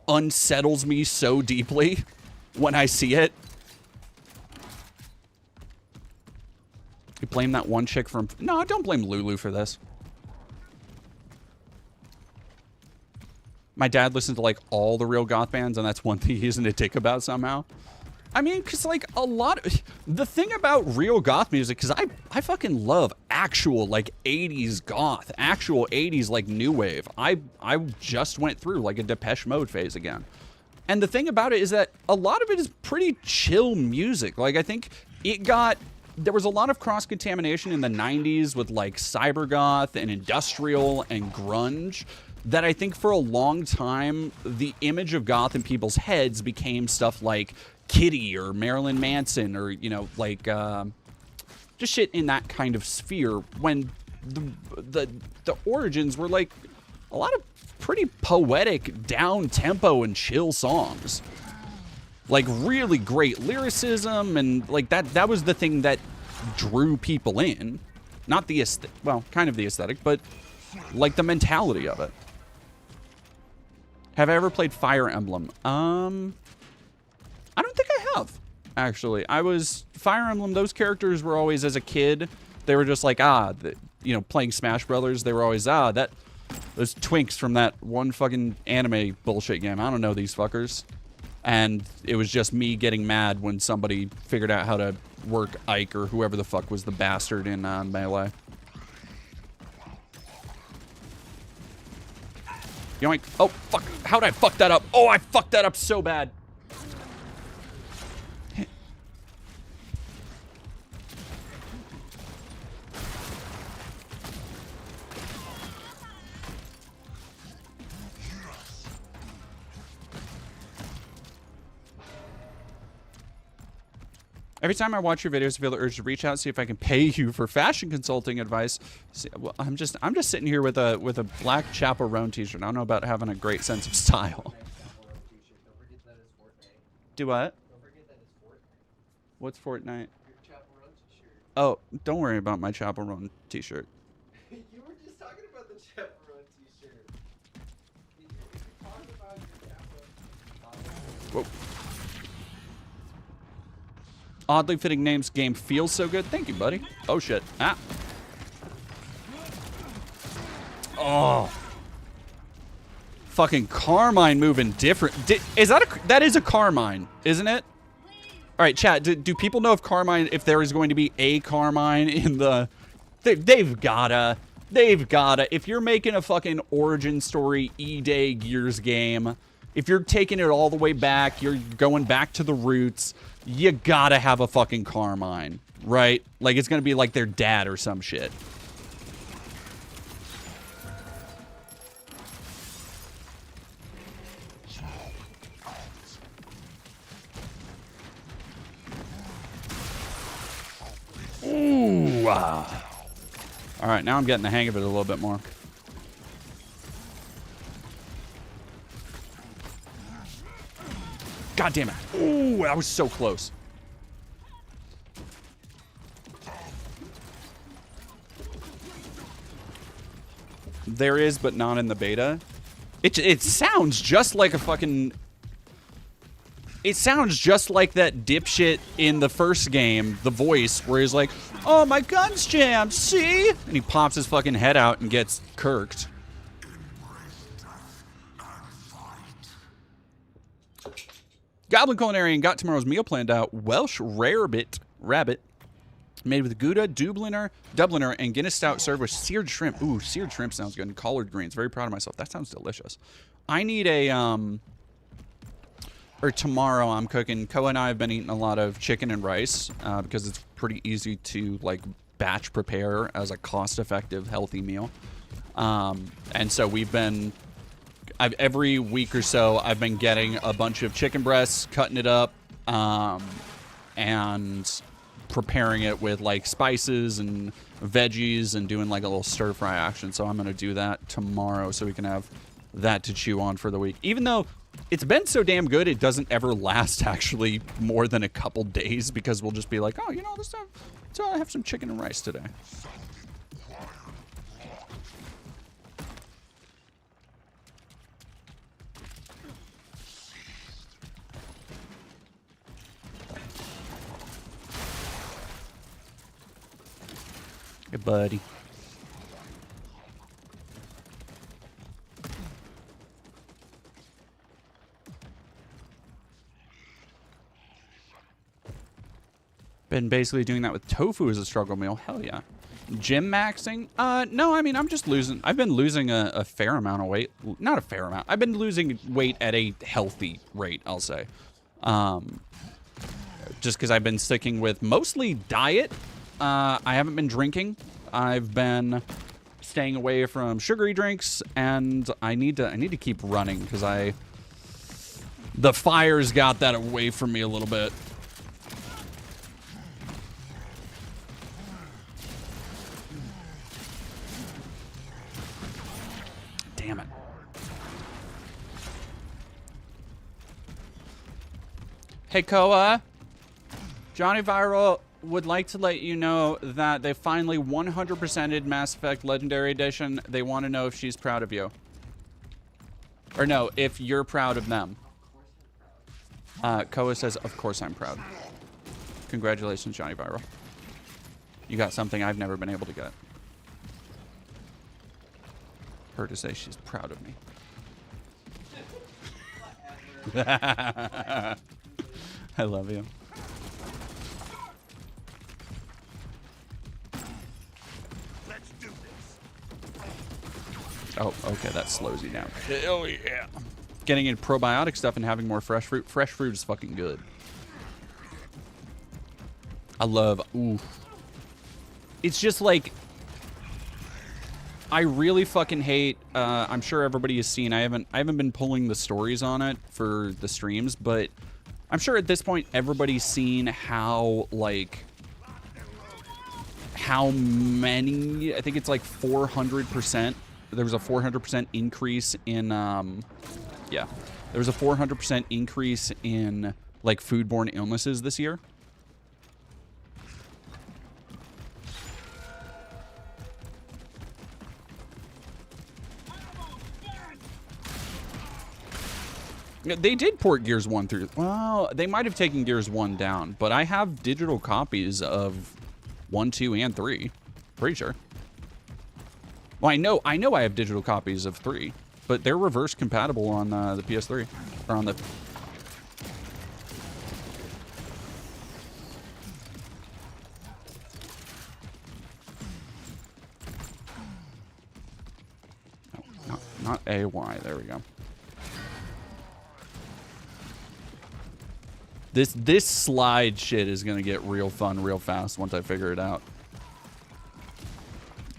unsettles me so deeply when I see it. You blame that one chick from... No, don't blame Lulu for this. My dad listens to like all the real goth bands, and that's one thing he isn't a dick about somehow. I mean, because like a lot of... The thing about real goth music, because I fucking love actual like 80s goth, actual 80s like new wave. I just went through like a Depeche Mode phase again. And the thing about it is that a lot of it is pretty chill music. Like I think it got... There was a lot of cross-contamination in the 90s with like cybergoth and industrial and grunge that I think for a long time, the image of goth in people's heads became stuff like Kitty or Marilyn Manson or, you know, like just shit in that kind of sphere, when the origins were like a lot of pretty poetic, down-tempo and chill songs. Like really great lyricism, and like that was the thing that drew people in. Not the well, kind of the aesthetic, but like the mentality of it. Have I ever played Fire Emblem? I don't think I have, actually. Fire Emblem, those characters were always, as a kid, they were just like, you know, playing Smash Brothers, they were always, those twinks from that one fucking anime bullshit game. I don't know these fuckers. And it was just me getting mad when somebody figured out how to work Ike or whoever the fuck was the bastard in Melee. Yoink. Oh, fuck. How'd I fuck that up? Oh, I fucked that up so bad. Every time I watch your videos, I feel the urge to reach out, see if I can pay you for fashion consulting advice. See, well, I'm just sitting here with a black chaperone t-shirt. I don't know about having a great sense of style. Do what? What's Fortnite? Oh, don't worry about my chaperone t-shirt. You were just talking about the chaperone t-shirt. Talk about your chaperone. Whoa. Oddly fitting names. Game feels so good. Thank you, buddy. Oh, shit. Ah. Oh. Fucking Carmine moving different. That is a Carmine, isn't it? All right, chat. Do people know if Carmine, if there is going to be a Carmine in the... They've gotta. If you're making a fucking origin story E-Day Gears game, if you're taking it all the way back, you're going back to the roots, you gotta have a fucking Carmine, right? Like, it's gonna be like their dad or some shit. Ooh, wow. All right, now I'm getting the hang of it a little bit more. God damn it. Ooh, that was so close. There is, but not in the beta. It sounds just like a fucking... It sounds just like that dipshit in the first game, the voice, where he's like, oh, my gun's jammed, see? And he pops his fucking head out and gets kirked. Goblin Culinarian got tomorrow's meal planned out. Welsh rarebit rabbit, made with Gouda, Dubliner, and Guinness Stout, served with seared shrimp. Ooh, seared shrimp sounds good. And collard greens. Very proud of myself. That sounds delicious. I need a or tomorrow I'm cooking. Koa and I have been eating a lot of chicken and rice because it's pretty easy to like batch prepare as a cost-effective, healthy meal. And so we've been, every week or so, I've been getting a bunch of chicken breasts, cutting it up, and preparing it with like spices and veggies and doing like a little stir fry action. So I'm going to do that tomorrow so we can have that to chew on for the week. Even though it's been so damn good, it doesn't ever last actually more than a couple days because we'll just be like, oh, you know, this time, so I have some chicken and rice today. Hey, buddy. Been basically doing that with tofu as a struggle meal. Hell yeah. Gym maxing? No, I mean, I'm just losing. I've been losing a fair amount of weight. Not a fair amount. I've been losing weight at a healthy rate, I'll say. Just because I've been sticking with mostly diet. I haven't been drinking. I've been staying away from sugary drinks, and I need to keep running because the fire's got that away from me a little bit. Damn it. Hey, Koa. Johnny Viral would like to let you know that they finally 100%ed Mass Effect Legendary Edition. They want to know if she's proud of you. Or no, if you're proud of them. Koa says, of course I'm proud. Congratulations, Johnny Viral. You got something I've never been able to get. Her to say she's proud of me. I love you. Let's do this. Oh, okay, that slows you down. Hell yeah. Getting into probiotic stuff and having more fresh fruit. Fresh fruit is fucking good. I love, ooh. It's just like, I really fucking hate, I'm sure everybody has seen, I haven't been pulling the stories on it for the streams, but I'm sure at this point everybody's seen how, like, how many, I think it's like 400%, there was a 400% increase in, yeah, there was a 400% increase in, like, foodborne illnesses this year. They did port Gears 1 through... Well, they might have taken Gears 1 down, but I have digital copies of 1, 2, and 3. Pretty sure. Well, I know I have digital copies of 3, but they're reverse compatible on the PS3. Or on the... No, not AY. There we go. This slide shit is gonna get real fun real fast once I figure it out.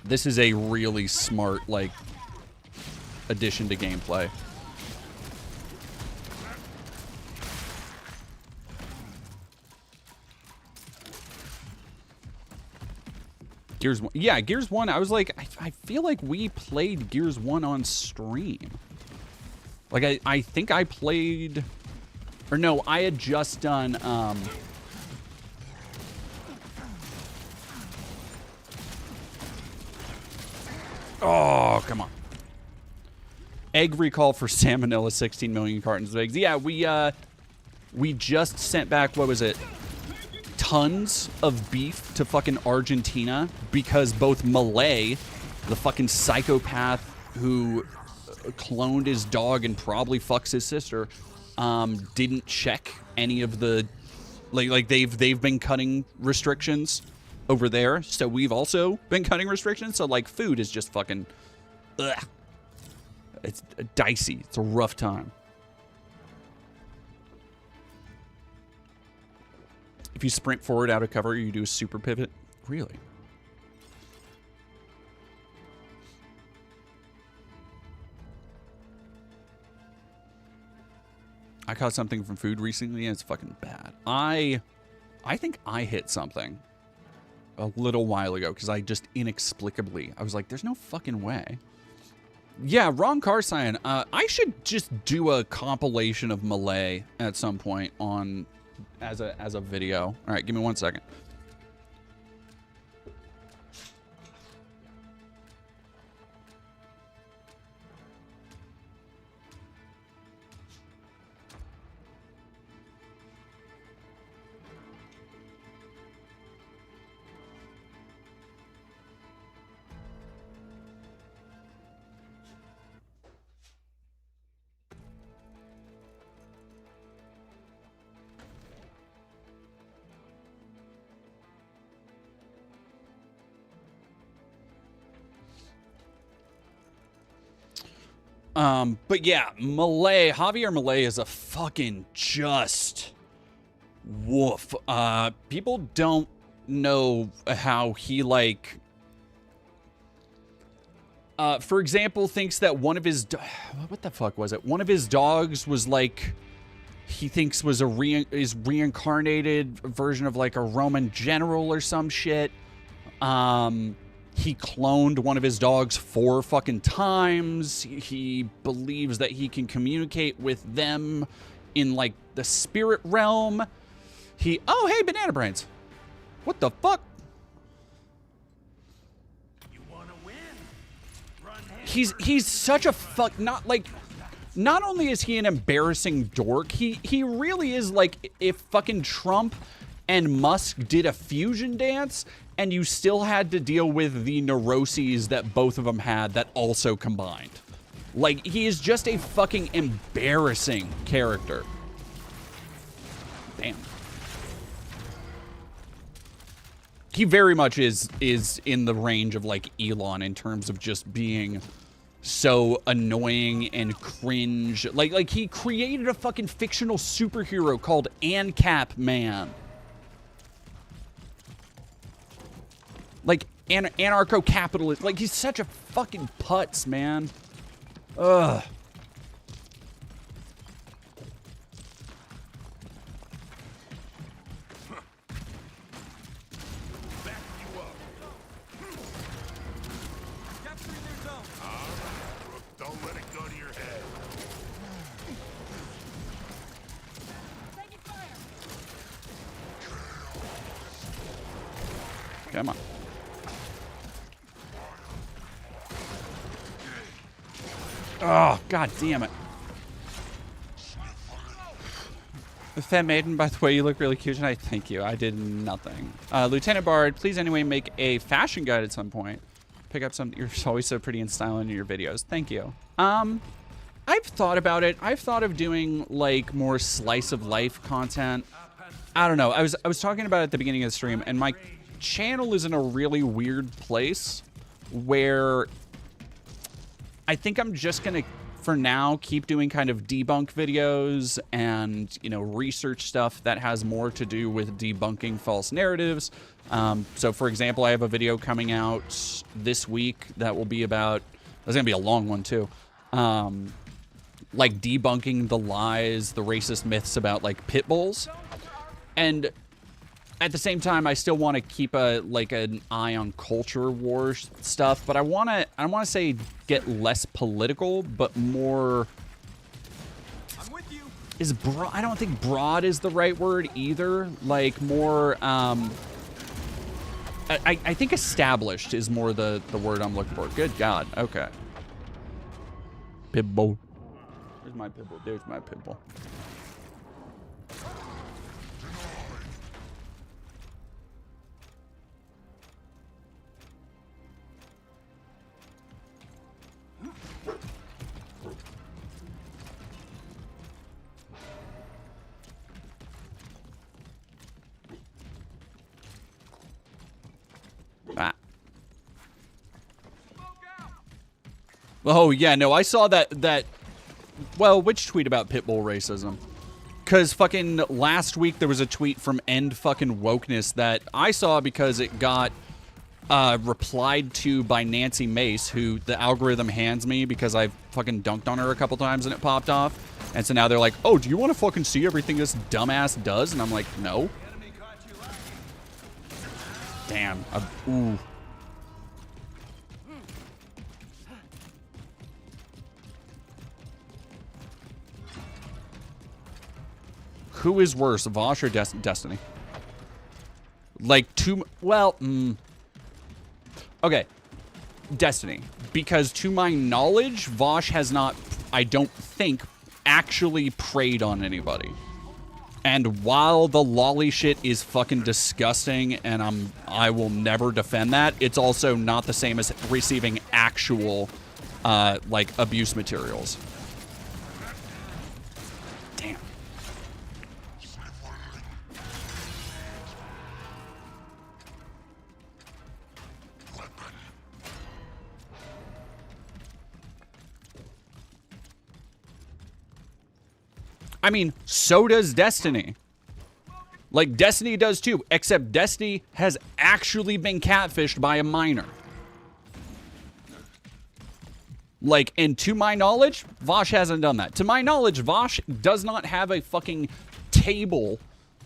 This is a really smart, like, addition to gameplay. Gears 1. Yeah, Gears 1, I was like, I feel like we played Gears 1 on stream. Like, I think I played... Or no, I had just done, oh, come on. Egg recall for salmonella, 16 million cartons of eggs. Yeah, we just sent back, what was it? Tons of beef to fucking Argentina because both Malay, the fucking psychopath who cloned his dog and probably fucks his sister, didn't check any of the, like they've been cutting restrictions over there, so we've also been cutting restrictions. So like food is just fucking, ugh. It's dicey. It's a rough time. If you sprint forward out of cover, you do a super pivot. Really? I caught something from food recently and it's fucking bad. I think I hit something a little while ago because I just inexplicably, I was like, there's no fucking way. Yeah, wrong car sign. I should just do a compilation of Malay at some point on as a video. All right, give me 1 second. But yeah, Malay, Javier Malay is a fucking just woof. People don't know how he, like, for example, thinks that one of his, what the fuck was it? One of his dogs was like, he thinks was is reincarnated version of like a Roman general or some shit. He cloned one of his dogs 4 fucking times. He believes that he can communicate with them in, like, the spirit realm. Oh, hey, Banana Brains. What the fuck? You wanna win? Run He's such a not only is he an embarrassing dork, he really is like if fucking Trump and Musk did a fusion dance and you still had to deal with the neuroses that both of them had that also combined. Like, he is just a fucking embarrassing character. Damn. He very much is in the range of, like, Elon in terms of just being so annoying and cringe. Like he created a fucking fictional superhero called ANCAP Man. Like, anarcho-capitalist. Like, he's such a fucking putz, man. Ugh. Don't let it go to your head. Come on. Oh, god damn it. Femme Maiden, by the way, you look really cute tonight. Thank you. I did nothing. Lieutenant Bard, please anyway make a fashion guide at some point. Pick up some. You're always so pretty and styling in your videos. Thank you. I've thought about it. I've thought of doing like more slice of life content. I don't know. I was talking about it at the beginning of the stream, and my channel is in a really weird place where I think I'm just gonna, for now, keep doing kind of debunk videos and, you know, research stuff that has more to do with debunking false narratives. So, for example, I have a video coming out this week that will be about, it's gonna be a long one too, like debunking the lies, the racist myths about like pit bulls. And at the same time, I still want to keep an eye on culture war stuff, but I want to say get less political, but more. I'm with you. I don't think broad is the right word either. Like more. I think established is more the word I'm looking for. Good God. Okay. Pitbull. There's my pitbull. There's my pitbull. Ah. Oh, yeah, no, I saw that, well, which tweet about pitbull racism? Because fucking last week there was a tweet from End Fucking Wokeness that I saw because it got replied to by Nancy Mace, who the algorithm hands me because I fucking dunked on her a couple times and it popped off. And so now they're like, oh, do you want to fucking see everything this dumbass does? And I'm like, no. Damn. Ooh. Who is worse, Vosh or Destiny? Like, okay. Destiny. Because to my knowledge, Vosh has not, I don't think, actually preyed on anybody. And while the lolly shit is fucking disgusting and I will never defend that, it's also not the same as receiving actual, like, abuse materials. Damn. I mean, so does Destiny. Like, Destiny does too, except Destiny has actually been catfished by a minor. Like, and to my knowledge, Vosh hasn't done that. To my knowledge, Vosh does not have a fucking table,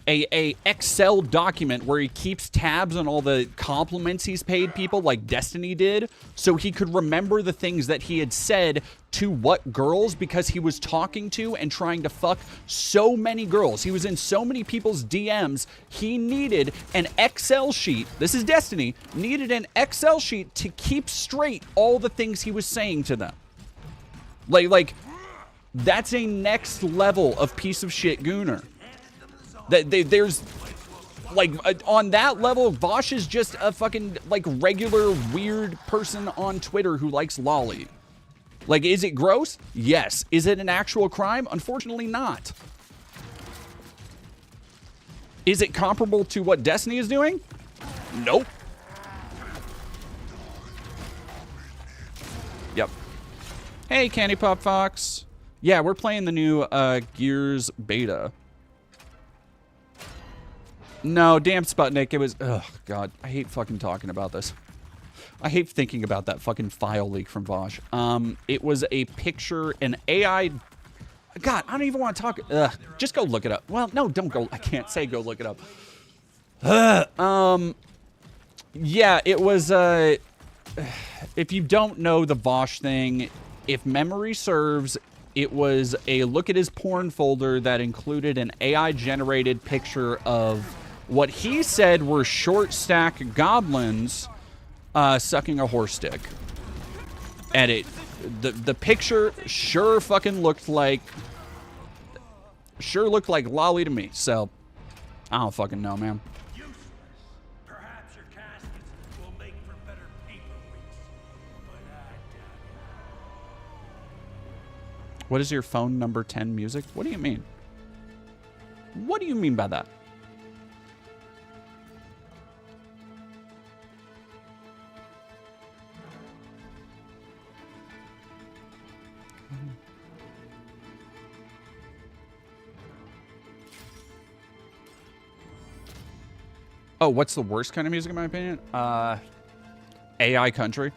a Excel document where he keeps tabs on all the compliments he's paid people like Destiny did, so he could remember the things that he had said to what girls, because he was talking to and trying to fuck so many girls. He was in so many people's DMs. He needed an Excel sheet. This is Destiny. Needed an Excel sheet to keep straight all the things he was saying to them. Like that's a next level of piece of shit gooner. There's, like, on that level, Vosh is just a fucking, like, regular weird person on Twitter who likes lolly. Like, is it gross? Yes. Is it an actual crime? Unfortunately not. Is it comparable to what Destiny is doing? Nope. Yep. Hey, Candy Pop Fox. Yeah, we're playing the new Gears beta. No, damn Sputnik. It was, oh god, I hate fucking talking about this. I hate thinking about that fucking file leak from Vosh. It was a picture, an AI. God, I don't even want to talk. Just go look it up. Well, no, don't go. I can't say go look it up. Yeah, it was. If you don't know the Vosh thing, if memory serves, it was a look at his porn folder that included an AI-generated picture of what he said were short stack goblins sucking a horse dick. And the picture sure fucking looked like lolly to me. So I don't fucking know, man. Useless. Perhaps your caskets will make for better paperweights, but I doubt it. What is your phone number 10 music? What do you mean? What do you mean by that? Oh, what's the worst kind of music in my opinion? AI country.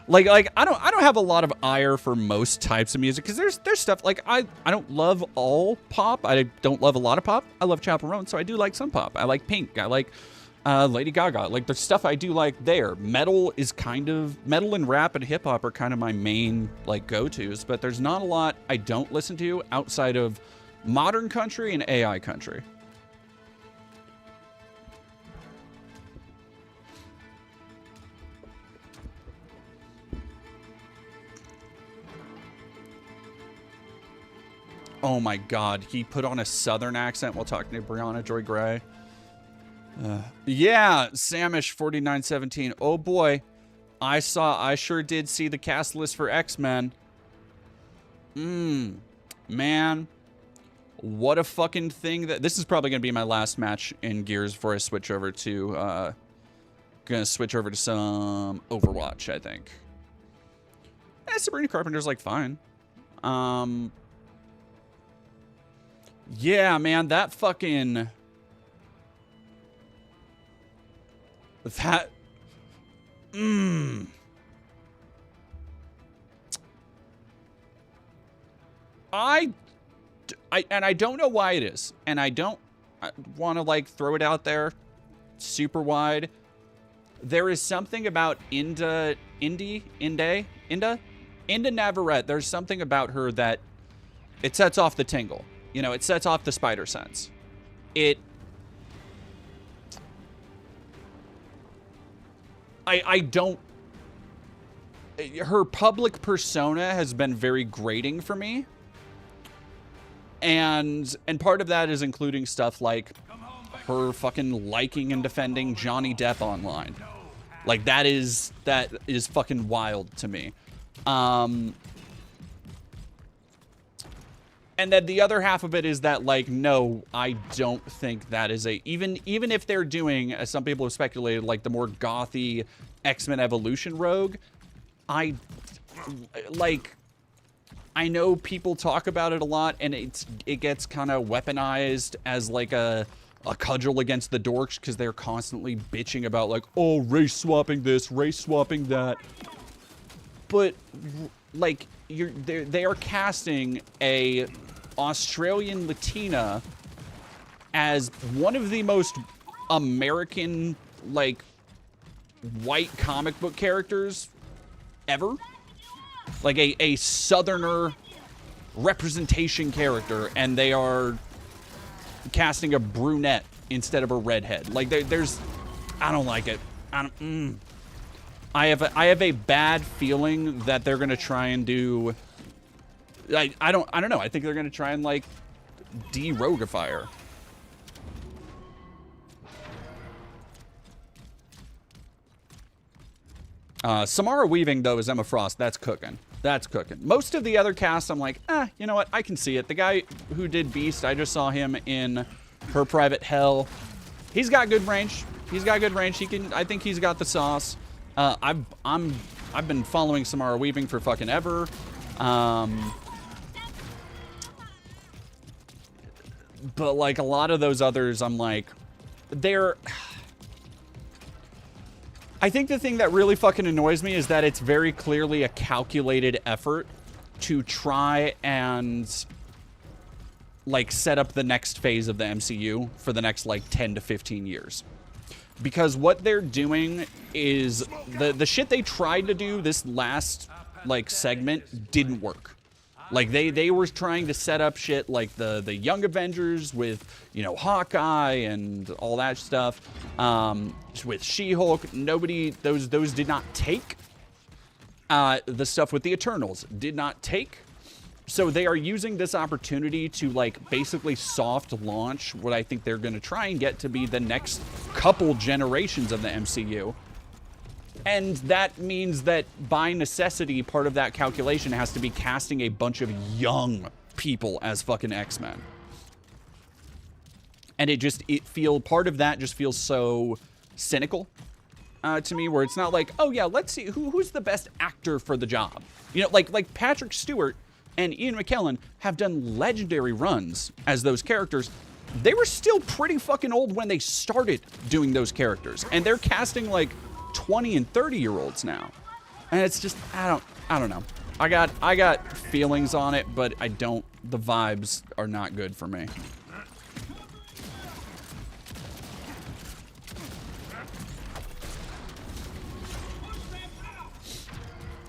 Like I don't have a lot of ire for most types of music, because there's stuff like I don't love all pop. I don't love a lot of pop. I love Chaperone, so I do like some pop. I like Pink. I like Lady Gaga. Like, there's stuff I do like there. Metal and rap and hip hop are kind of my main like go-tos, but there's not a lot I don't listen to outside of modern country and AI country. Oh my god, he put on a southern accent while talking to Brianna Joy Gray. Yeah, Samish 4917. Oh boy, I sure did see the cast list for X-Men. Man, what a fucking thing that this is probably gonna be my last match in Gears before I switch over to some Overwatch, I think. Sabrina Carpenter's like fine. Yeah, man, that fucking... That... And I don't know why it is. And I don't want to, like, throw it out there super wide. There is something about Inda Navarrete. There's something about her that it sets off the tingle. You know, it sets off the spider sense. I don't... Her public persona has been very grating for me. And part of that is including stuff like her fucking liking and defending Johnny Depp online. Like, that is fucking wild to me. And then the other half of it is that, like, no, I don't think that is a... Even if they're doing, as some people have speculated, like, the more gothy X-Men Evolution Rogue, I know people talk about it a lot, and it gets kind of weaponized as, like, a cudgel against the dorks, because they're constantly bitching about, like, oh, race swapping this, race swapping that. But, like, they are casting a Australian Latina as one of the most American, like, white comic book characters ever. Like a Southerner representation character, and they are casting a brunette instead of a redhead. Like, there's... I don't like it. I have a bad feeling that they're gonna try and do... I don't know. I think they're gonna try and, like, de-roguify her. Samara Weaving, though, is Emma Frost. That's cooking. That's cooking. Most of the other cast, I'm like, you know what? I can see it. The guy who did Beast, I just saw him in Her Private Hell. He's got good range. He's got good range. I think he's got the sauce. I've been following Samara Weaving for fucking ever. But, like, a lot of those others, I'm like, they're... I think the thing that really fucking annoys me is that it's very clearly a calculated effort to try and, like, set up the next phase of the MCU for the next, like, 10 to 15 years. Because what they're doing is the shit they tried to do this last, like, segment didn't work. Like, they were trying to set up shit like the Young Avengers with, you know, Hawkeye and all that stuff. With She-Hulk, those did not take. The stuff with the Eternals did not take. So they are using this opportunity to, like, basically soft launch what I think they're going to try and get to be the next couple generations of the MCU. And that means that, by necessity, part of that calculation has to be casting a bunch of young people as fucking X-Men. And part of that just feels so cynical to me, where it's not like, oh yeah, let's see, who's the best actor for the job? You know, like Patrick Stewart and Ian McKellen have done legendary runs as those characters. They were still pretty fucking old when they started doing those characters. And they're casting, like, 20 and 30-year-olds now. And it's just, I don't know. I got feelings on it, but the vibes are not good for me.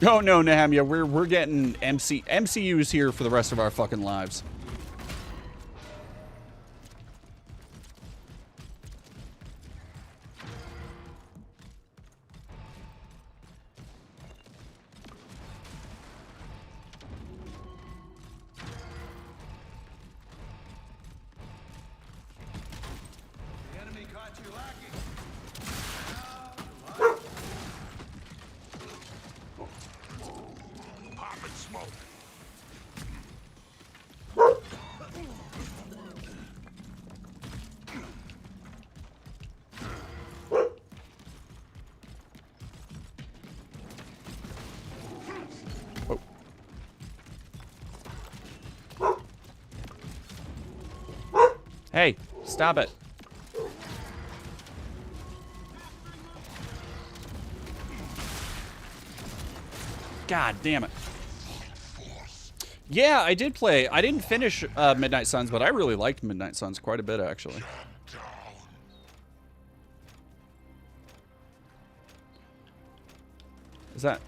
Oh no, Nehemia, we're getting MCU's here for the rest of our fucking lives. Hey, stop it. God damn it. Yeah, I did play. I didn't finish Midnight Suns, but I really liked Midnight Suns quite a bit, actually. Is that...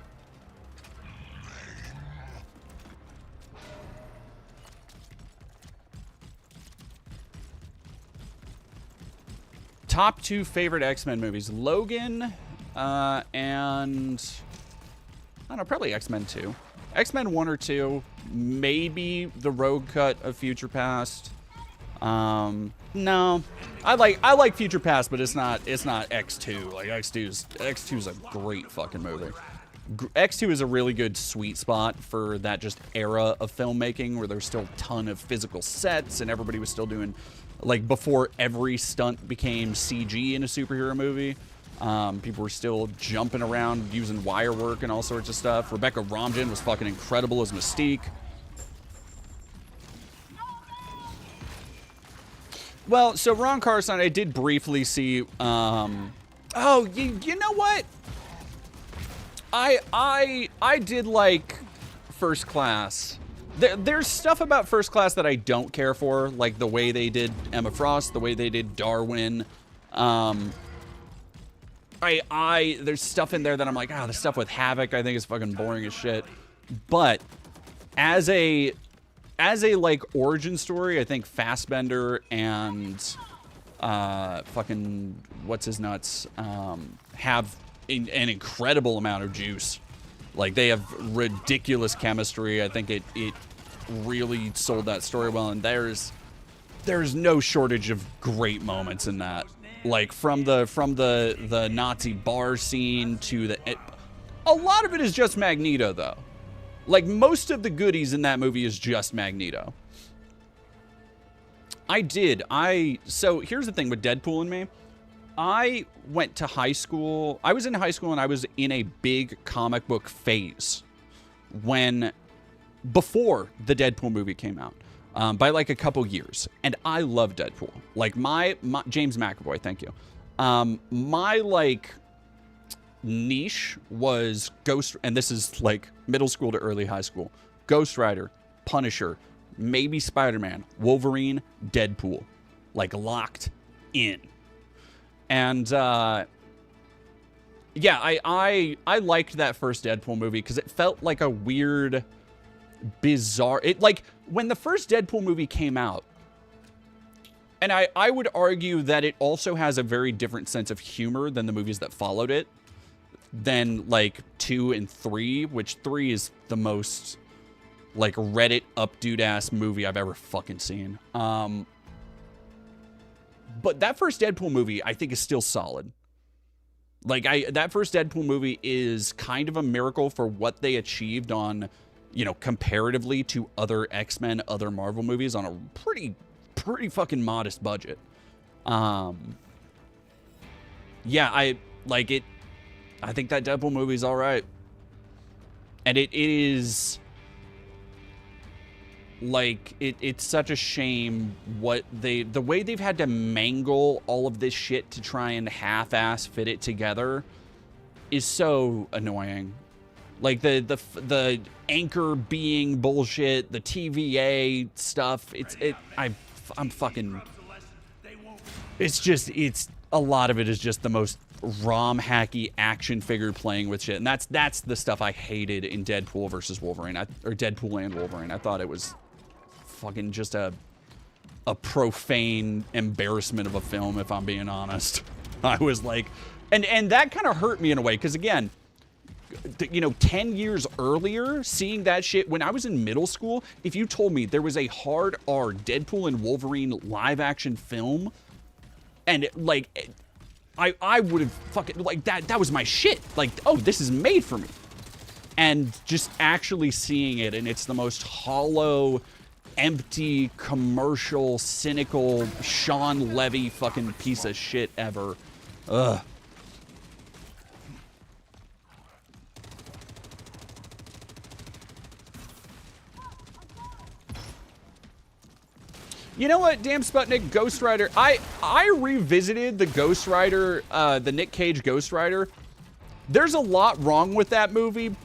Top 2 favorite X-Men movies. Logan, and... I don't know, probably X-Men 2. X-Men 1 or 2. Maybe the Rogue cut of Future Past. No. I like Future Past, but it's not X2. Like X2's a great fucking movie. X2 is a really good sweet spot for that just era of filmmaking where there's still a ton of physical sets and everybody was still doing, like, before every stunt became CG in a superhero movie. People were still jumping around using wire work and all sorts of stuff. Rebecca Romijn was fucking incredible as Mystique. Well, so Ron Carson, I did briefly see, oh, you know what? I did like First Class. There's stuff about First Class that I don't care for, like the way they did Emma Frost, the way they did Darwin. There's stuff in there that I'm like, the stuff with Havoc I think is fucking boring as shit. But as a like origin story, I think Fassbender and fucking what's his nuts have an incredible amount of juice. Like, they have ridiculous chemistry. I think it really sold that story well, and there's no shortage of great moments in that. Like, from the Nazi bar scene to a lot of it is just Magneto, though. Like, most of the goodies in that movie is just Magneto. So here's the thing with Deadpool and me. I went to high school. I was in high school and I was in a big comic book phase before the Deadpool movie came out, by like a couple years. And I love Deadpool. Like my James McAvoy, thank you. My like niche was and this is like middle school to early high school. Ghost Rider, Punisher, maybe Spider-Man, Wolverine, Deadpool. Like, locked in. And yeah, I liked that first Deadpool movie because it felt like a weird, bizarre... like, when the first Deadpool movie came out, and I would argue that it also has a very different sense of humor than the movies that followed it, than, like, 2 and 3, which 3 is the most, like, Reddit up-dude-ass movie I've ever fucking seen. But that first Deadpool movie, I think, is still solid. Like, that first Deadpool movie is kind of a miracle for what they achieved on, you know, comparatively to other X-Men, other Marvel movies on a pretty fucking modest budget. Yeah, I think that Deadpool movie's all right. And it is... like, it's such a shame the way they've had to mangle all of this shit to try and half-ass fit it together is so annoying. Like, the anchor being bullshit, the TVA stuff, I'm fucking... It's a lot of it is just the most ROM-hacky action figure playing with shit. And that's the stuff I hated in Deadpool versus Wolverine, or Deadpool and Wolverine. I thought it was fucking just a profane embarrassment of a film, if I'm being honest. I was like, and that kind of hurt me in a way, because again, you know, 10 years earlier, seeing that shit when I was in middle school, if you told me there was a hard R Deadpool and Wolverine live action film, and like, I would have fucking, like, that was my shit. Like, oh, this is made for me. And just actually seeing it, and it's the most hollow, empty, commercial, cynical, Sean Levy fucking piece of shit ever. Ugh. You know what, damn Sputnik, Ghost Rider. I revisited the Ghost Rider, the Nick Cage Ghost Rider. There's a lot wrong with that movie,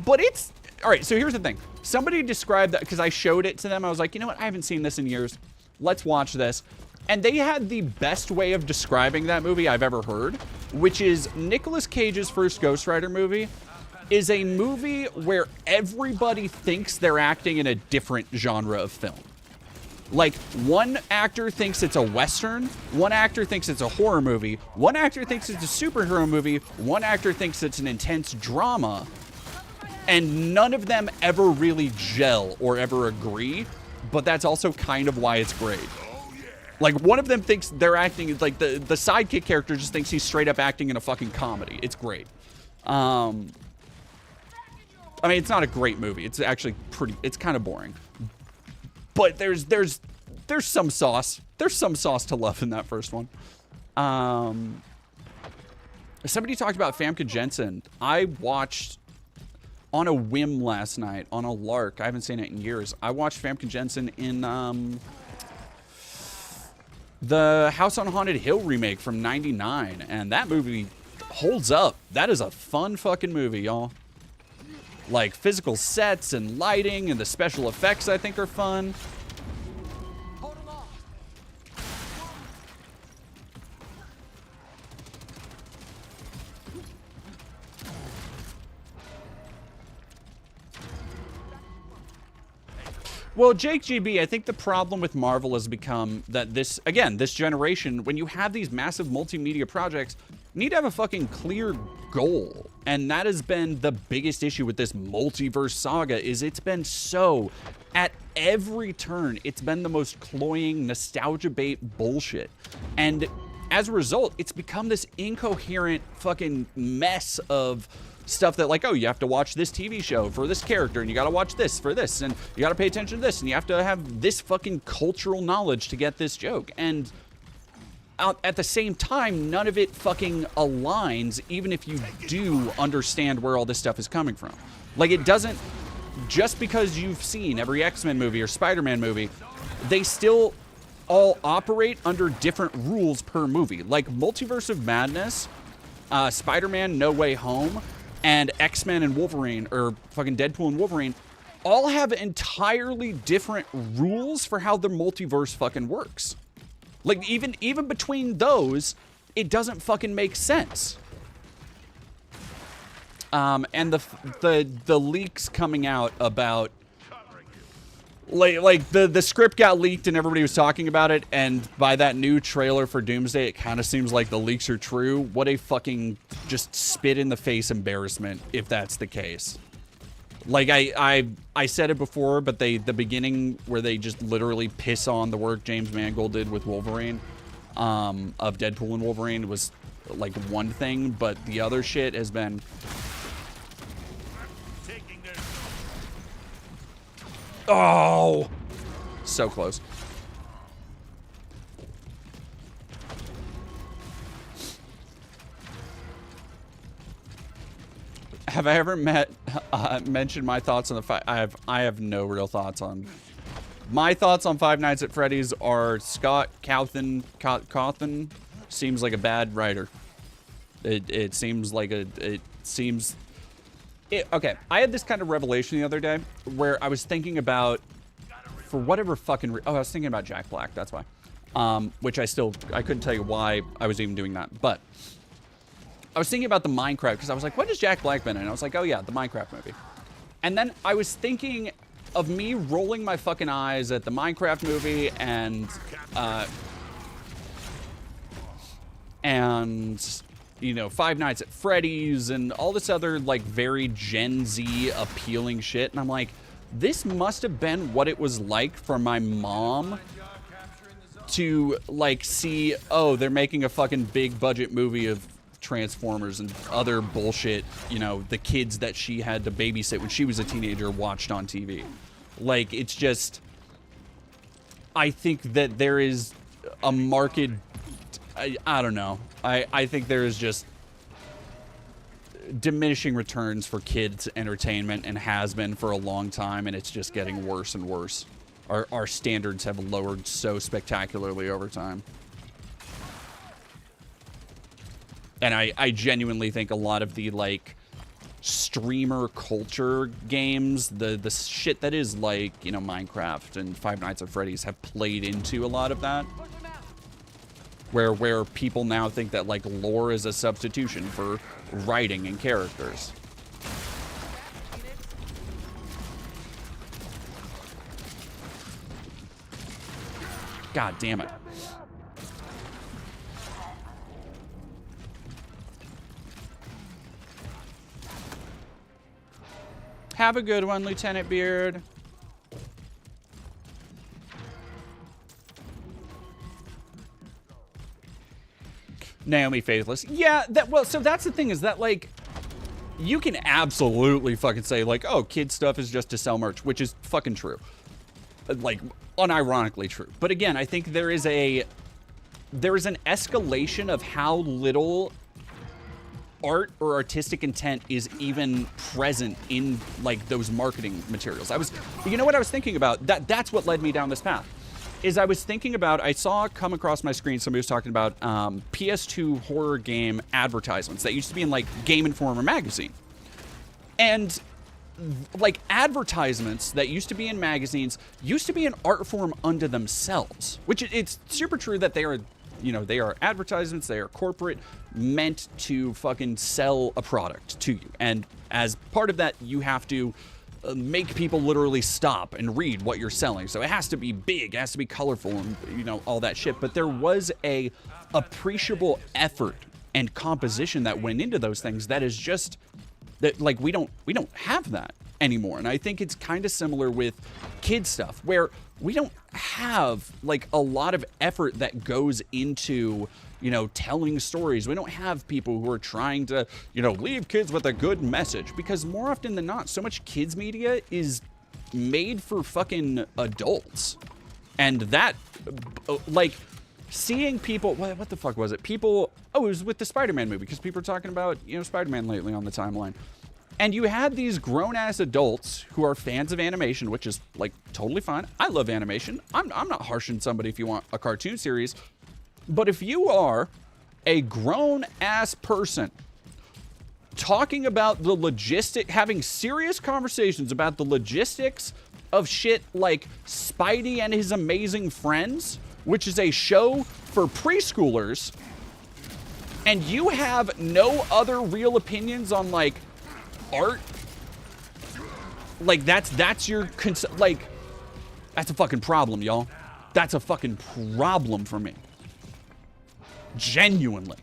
but it's... All right, so here's the thing. Somebody described that, because I showed it to them. I was like, you know what, I haven't seen this in years. Let's watch this. And they had the best way of describing that movie I've ever heard, which is Nicolas Cage's first Ghost Rider movie is a movie where everybody thinks they're acting in a different genre of film. Like, one actor thinks it's a Western, one actor thinks it's a horror movie, one actor thinks it's a superhero movie, one actor thinks it's an intense drama, and none of them ever really gel or ever agree, but that's also kind of why it's great. Like, one of them thinks they're acting, like, the sidekick character just thinks he's straight up acting in a fucking comedy. It's great. I mean, it's not a great movie. It's actually it's kind of boring. But there's some sauce. There's some sauce to love in that first one. Somebody talked about Famke Janssen. I watched on a whim last night, on a lark. I haven't seen it in years. I watched Famke Janssen in the House on Haunted Hill remake from '99, and that movie holds up. That is a fun fucking movie, y'all. Like, physical sets and lighting and the special effects, I think, are fun. Well, Jake GB, I think the problem with Marvel has become that this generation, when you have these massive multimedia projects, you need to have a fucking clear goal. And that has been the biggest issue with this multiverse saga, is it's been so, at every turn, it's been the most cloying, nostalgia bait bullshit. And as a result, it's become this incoherent fucking mess of stuff that, like, oh, you have to watch this TV show for this character, and you gotta watch this for this, and you gotta pay attention to this, and you have to have this fucking cultural knowledge to get this joke. And at the same time, none of it fucking aligns, even if you do understand where all this stuff is coming from. Like, it doesn't, just because you've seen every X-Men movie or Spider-Man movie, they still all operate under different rules per movie. Like, Multiverse of Madness, Spider-Man No Way Home, and X-Men and Wolverine, or fucking Deadpool and Wolverine, all have entirely different rules for how the multiverse fucking works. Like, even between those, it doesn't fucking make sense. And the leaks coming out about, like the script got leaked and everybody was talking about it, and by that new trailer for Doomsday, it kind of seems like the leaks are true. What a fucking just spit in the face embarrassment if that's the case. Like, I said it before, but the beginning where they just literally piss on the work James Mangold did with Wolverine, of Deadpool and Wolverine, was like one thing, but the other shit has been... Oh! So close. Have I ever mentioned my thoughts on the I have no real thoughts on... My thoughts on Five Nights at Freddy's are Scott Cawthon seems like a bad writer. It seems like okay, I had this kind of revelation the other day where I was thinking about, for whatever fucking I was thinking about Jack Black, that's why. Which I couldn't tell you why I was even doing that, but I was thinking about the Minecraft, because I was like, what has Jack Black been in? And I was like, oh yeah, the Minecraft movie. And then I was thinking of me rolling my fucking eyes at the Minecraft movie and you know, Five Nights at Freddy's and all this other, like, very Gen Z appealing shit. And I'm like, this must have been what it was like for my mom to, like, see, oh, they're making a fucking big budget movie of Transformers and other bullshit, you know, the kids that she had to babysit when she was a teenager watched on TV. Like, it's just, I think that there is a market, I don't know. I think there is just diminishing returns for kids entertainment, and has been for a long time, and it's just getting worse and worse. our standards have lowered so spectacularly over time. And I genuinely think a lot of the, like, streamer culture games, the shit that is, like, you know, Minecraft and Five Nights at Freddy's have played into a lot of that. Where people now think that, like, lore is a substitution for writing and characters. God damn it. Have a good one, Lieutenant Beard. Naomi Faithless. Yeah, well, so that's the thing is that, like, you can absolutely fucking say, like, oh, kid stuff is just to sell merch, which is fucking true. Like, unironically true. But again, I think there is an escalation of how little art or artistic intent is even present in, like, those marketing materials. You know what I was thinking about? That's what led me down this path. Is I was thinking about, I saw come across my screen, somebody was talking about PS2 horror game advertisements that used to be in, like, Game Informer magazine. And, like, advertisements that used to be in magazines used to be an art form unto themselves. Which it's super true that they are, you know, they are advertisements, they are corporate, meant to fucking sell a product to you. And as part of that, you have to make people literally stop and read what you're selling. So it has to be big, it has to be colorful, and, you know, all that shit. But there was a appreciable effort and composition that went into those things that is just that, like, we don't have that anymore. And I think it's kind of similar with kid stuff, where we don't have, like, a lot of effort that goes into, you know, telling stories. We don't have people who are trying to, you know, leave kids with a good message, because more often than not, so much kids media is made for fucking adults. And that, like, seeing people, what the fuck was it? People, oh, it was with the Spider-Man movie, because people are talking about, you know, Spider-Man lately on the timeline. And you had these grown-ass adults who are fans of animation, which is, like, totally fine. I love animation. I'm not harshing somebody if you want a cartoon series. But if you are a grown-ass person talking about the having serious conversations about the logistics of shit like Spidey and His Amazing Friends, which is a show for preschoolers, and you have no other real opinions on, like, art, like, that's your like, that's a fucking problem, y'all. That's a fucking problem for me. Genuinely.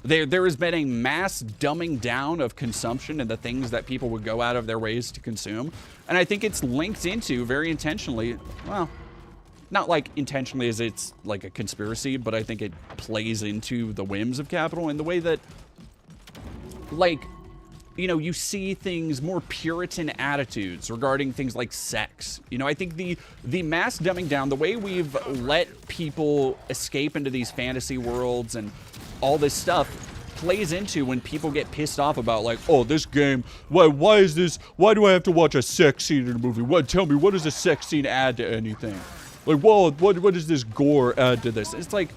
There has been a mass dumbing down of consumption and the things that people would go out of their ways to consume. And I think it's linked into, very intentionally, well, not like intentionally as it's like a conspiracy, but I think it plays into the whims of capital in the way that, like, you know, you see things, more Puritan attitudes regarding things like sex. You know, I think the mass dumbing down, the way we've let people escape into these fantasy worlds and all this stuff plays into when people get pissed off about, like, oh, this game, why do I have to watch a sex scene in a movie? Tell me, what does a sex scene add to anything? Like, whoa, what does this gore add to this? It's like,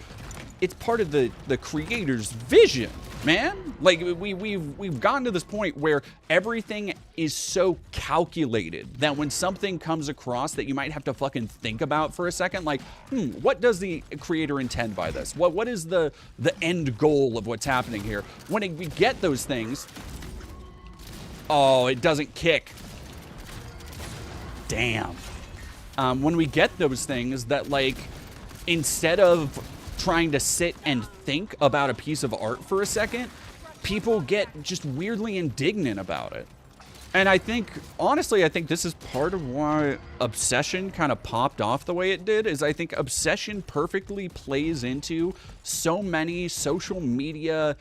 it's part of the creator's vision, man. Like, we've gotten to this point where everything is so calculated that when something comes across that you might have to fucking think about for a second, like, what does the creator intend by this? What is the end goal of what's happening here? When we get those things, oh, it doesn't kick. Damn. When we get those things that, like, instead of trying to sit and think about a piece of art for a second, people get just weirdly indignant about it. And I think, honestly, I think this is part of why Obsession kind of popped off the way it did, is I think Obsession perfectly plays into so many social media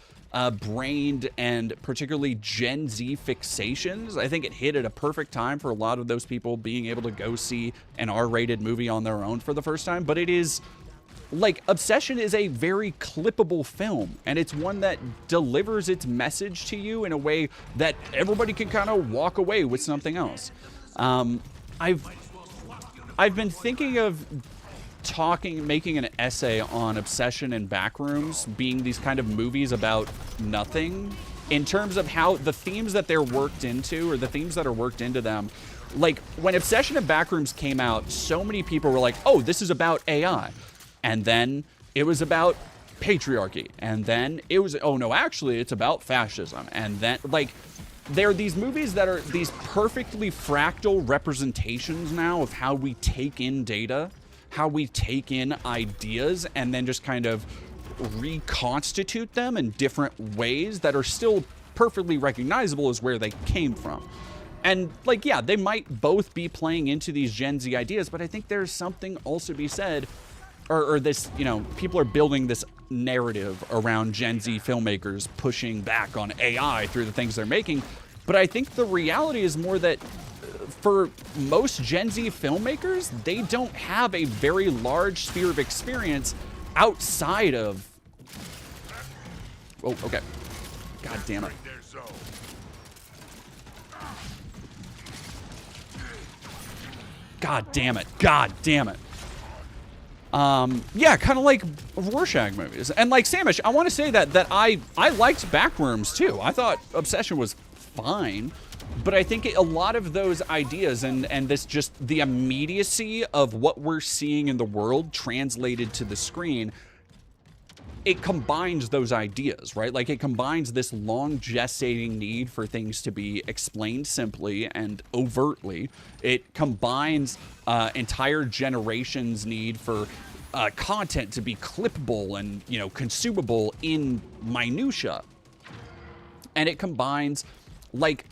brained and particularly Gen Z fixations. I think it hit at a perfect time for a lot of those people being able to go see an R-rated movie on their own for the first time. But it is, like, Obsession is a very clippable film, and it's one that delivers its message to you in a way that everybody can kind of walk away with something else. I've been thinking of making an essay on Obsession and Backrooms being these kind of movies about nothing, in terms of how the themes that they're worked into, or the themes that are worked into them. Like, when Obsession and Backrooms came out, so many people were like, oh, this is about AI. And then it was about patriarchy. And then it was, oh no, actually, it's about fascism. And then, like, there are these movies that are these perfectly fractal representations now of how we take in data, how we take in ideas, and then just kind of reconstitute them in different ways that are still perfectly recognizable as where they came from. And, like, yeah, they might both be playing into these Gen Z ideas, but I think there's something also to be said, or this, you know, people are building this narrative around Gen Z filmmakers pushing back on AI through the things they're making. But I think the reality is more that for most Gen Z filmmakers, they don't have a very large sphere of experience outside of... Oh, okay. God damn it. God damn it. God damn it. Yeah, kind of like Rorschach movies. And like Samish, I want to say that I liked Backrooms too. I thought Obsession was fine, but I think a lot of those ideas and this just the immediacy of what we're seeing in the world translated to the screen, it combines those ideas, right? Like, it combines this long gestating need for things to be explained simply and overtly. It combines entire generations' need for content to be clippable and, you know, consumable in minutia. And it combines, like,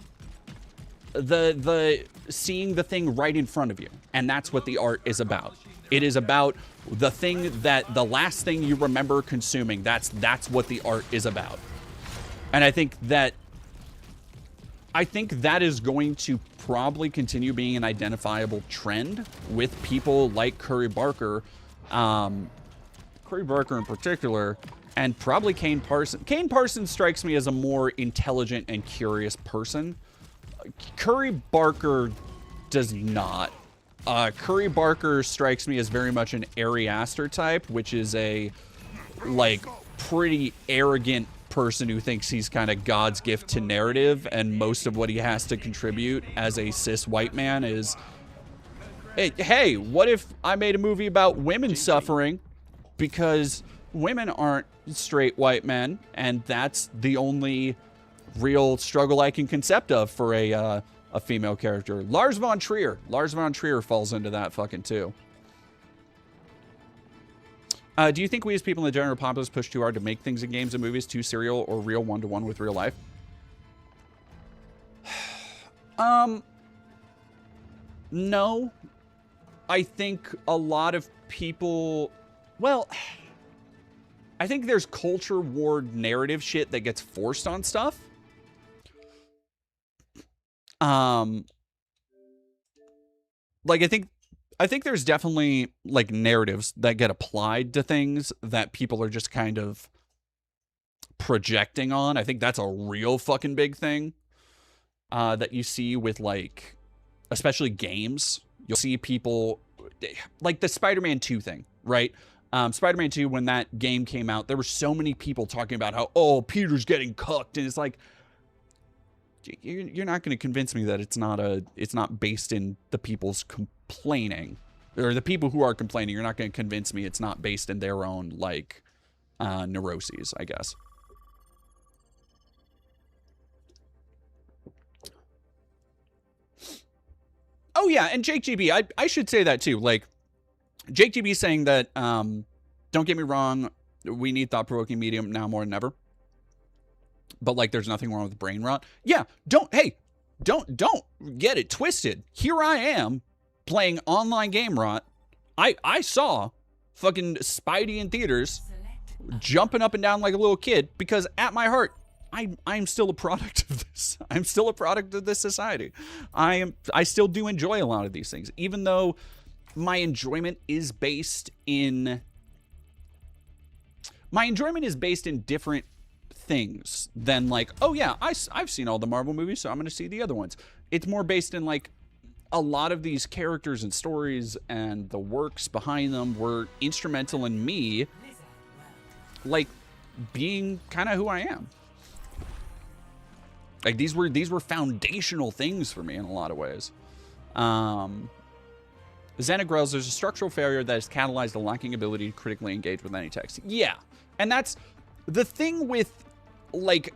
the seeing the thing right in front of you. And that's what the art is about. It is about the thing that the last thing you remember consuming. That's what the art is about. And I think that is going to probably continue being an identifiable trend with people like Curry Barker in particular, and probably Kane Parsons. Kane Parsons strikes me as a more intelligent and curious person. Curry Barker does not. Curry Barker strikes me as very much an Ari Aster type, which is a, like, pretty arrogant person who thinks he's kind of God's gift to narrative, and most of what he has to contribute as a cis white man is, hey, what if I made a movie about women suffering because women aren't straight white men, and that's the only real struggle I can concept of for a female character. Lars von Trier. Lars von Trier falls into that fucking too. Do you think we as people in the general populace push too hard to make things in games and movies too serial or real one-to-one with real life? No. I think a lot of people... Well, I think there's culture war narrative shit that gets forced on stuff. Like, I think there's definitely, like, narratives that get applied to things that people are just kind of projecting on. I think that's a real fucking big thing that you see with, like, especially games. You'll see people, like the Spider-Man 2 thing, right? Spider-Man 2, when that game came out, there were so many people talking about how, oh, Peter's getting cucked, and it's like, you're not going to convince me that it's not based in the people's complaining, or the people who are complaining. You're not going to convince me it's not based in their own, like, neuroses, I guess. Oh yeah, and Jake GB, I should say that too. Like, Jake GB saying that, don't get me wrong, we need thought-provoking medium now more than ever. But, like, there's nothing wrong with brain rot. Yeah, don't get it twisted. Here I am playing online game rot. I saw fucking Spidey in theaters jumping up and down like a little kid because at my heart, I'm still a product of this. I'm still a product of this society. I still do enjoy a lot of these things, even though my enjoyment is based in different things than, like, oh yeah, I've seen all the Marvel movies, so I'm going to see the other ones. It's more based in, like, a lot of these characters and stories and the works behind them were instrumental in me, like, being kind of who I am. Like, these were foundational things for me in a lot of ways. Xenagrels, there's a structural failure that has catalyzed the lacking ability to critically engage with any text. Yeah, and that's the thing with, like,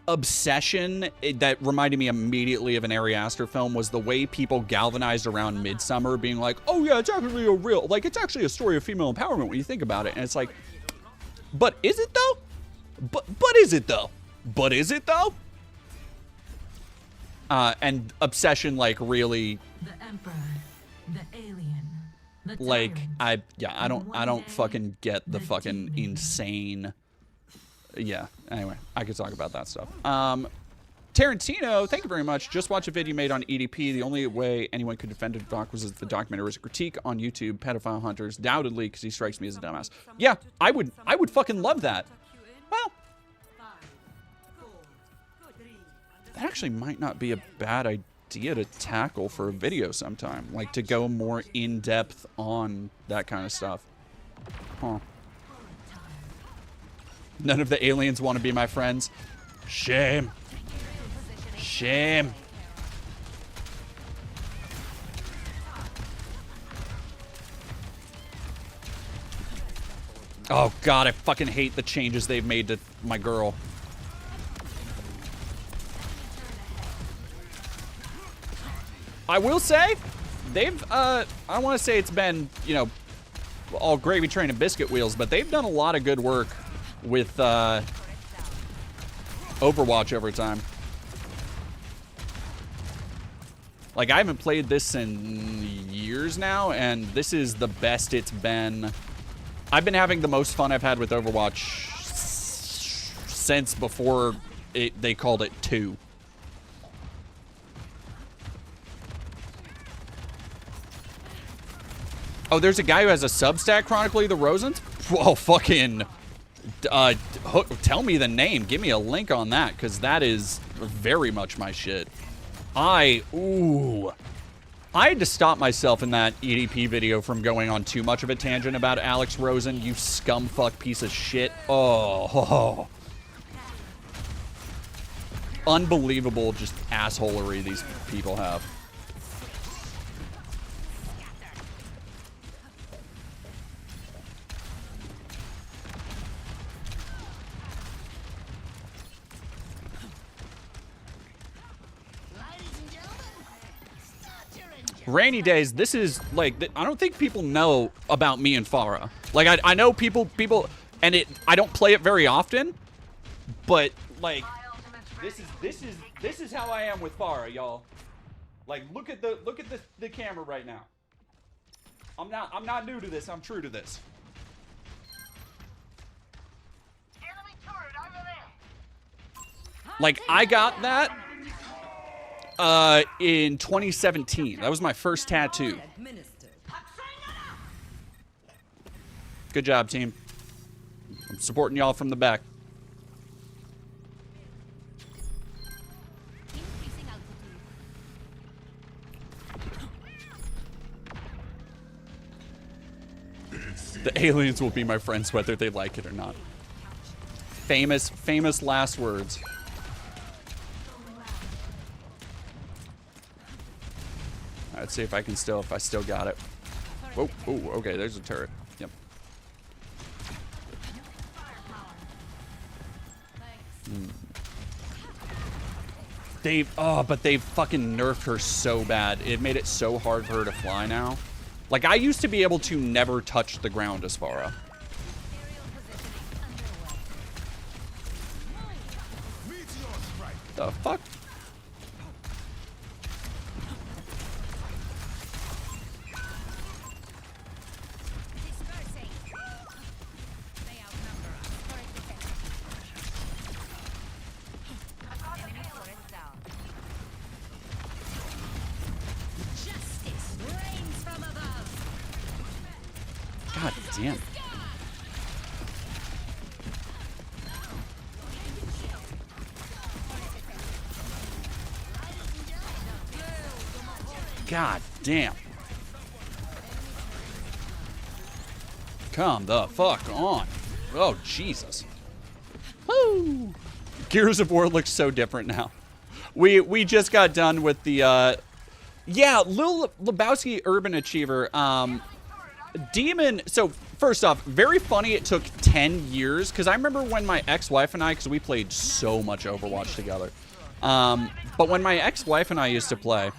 Obsession that reminded me immediately of an Ari Aster film was the way people galvanized around Midsummer, being like, oh yeah, it's actually a real, like, it's actually a story of female empowerment when you think about it. And it's like, but is it though? But is it though? But is it though? And Obsession, like, really, the Emperor, the alien, the like, tyrant. I don't fucking get the fucking insane. Yeah, anyway, I could talk about that stuff. Tarantino, thank you very much. Just watched a video made on EDP. The only way anyone could defend a doc was if the documentary was a critique on YouTube, pedophile hunters, doubtedly, because he strikes me as a dumbass. Yeah, I would fucking love that. Well, that actually might not be a bad idea to tackle for a video sometime. Like, to go more in-depth on that kind of stuff. Huh. None of the aliens want to be my friends. Shame. Shame. Oh god, I fucking hate the changes they've made to my girl. I will say, they've, I want to say it's been, you know, all gravy train and biscuit wheels, but they've done a lot of good work with Overwatch over time. Like, I haven't played this in years now, and this is the best it's been. I've been having the most fun I've had with Overwatch since before they called it 2. Oh, there's a guy who has a Substack chronicling the Rosens? Well, fucking... tell me the name. Give me a link on that, because that is very much my shit. I had to stop myself in that EDP video from going on too much of a tangent about Alex Rosen, you scumfuck piece of shit. Oh. Unbelievable just assholery these people have. Rainy Days, this is, like, I don't think people know about me and Farah. Like, I know people, and I don't play it very often, but, like, this is how I am with Farah, y'all. Like, look at the camera right now. I'm not new to this, I'm true to this. Like, I got that in 2017. That was my first tattoo. Good job, team. I'm supporting y'all from the back. The aliens will be my friends whether they like it or not. Famous last words. Let's see if I still got it. Whoa, okay, there's a turret. Yep. But they've fucking nerfed her so bad. It made it so hard for her to fly now. Like, I used to be able to never touch the ground as Farah. The fuck? God damn. God damn. Come the fuck on. Oh, Jesus. Woo! Gears of War looks so different now. We just got done with the, yeah, Lil Lebowski Urban Achiever. Demon, so first off, very funny it took 10 years, because I remember when my ex-wife and I, because we played so much Overwatch together, but when my ex-wife and I used to play,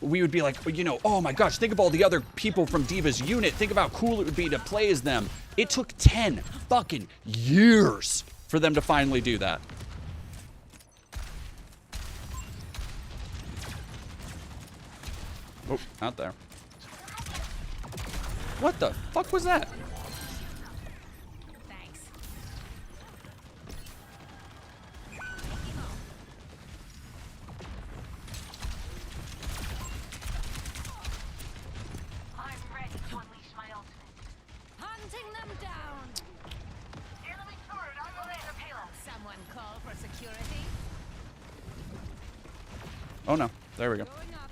we would be like, you know, oh my gosh, think of all the other people from Diva's unit, think of how cool it would be to play as them. It took 10 fucking years for them to finally do that. Oh, out there. What the fuck was that? Thanks. I'm ready to unleash my ultimate. Hunting them down. Enemy turret on the laser payload. Someone call for security. Oh no, there we go. Going up.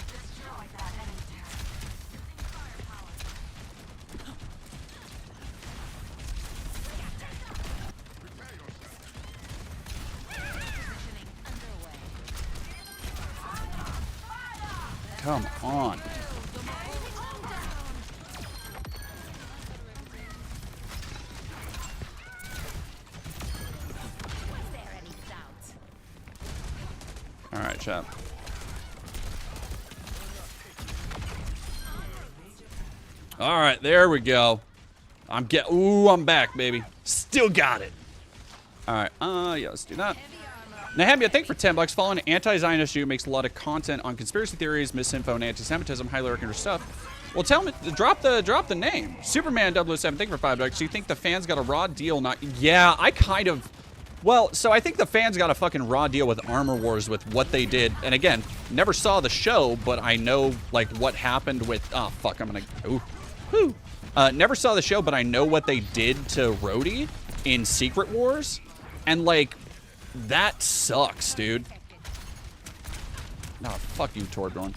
Destroy that enemy turret. Firepower. Positioning underway. Come on. Was there any doubt? All right, chat. All right, there we go. Ooh, I'm back, baby. Still got it. All right, yeah, let's do that. Nahemia, thank you for $10. Following an anti-Zionist Jew makes a lot of content on conspiracy theories, misinfo, and anti-Semitism, highly recommend your stuff. Well, tell me, drop the name. Superman 007, thank you for $5. Do you think the fans got a raw deal? Yeah, I kind of. Well, so I think the fans got a fucking raw deal with Armor Wars with what they did. And again, never saw the show, but I know like what happened with. Oh fuck, I'm gonna. Ooh, whoo. Never saw the show, but I know what they did to Rhodey in Secret Wars, and like. That sucks, dude. Oh, fuck you, Torbjorn.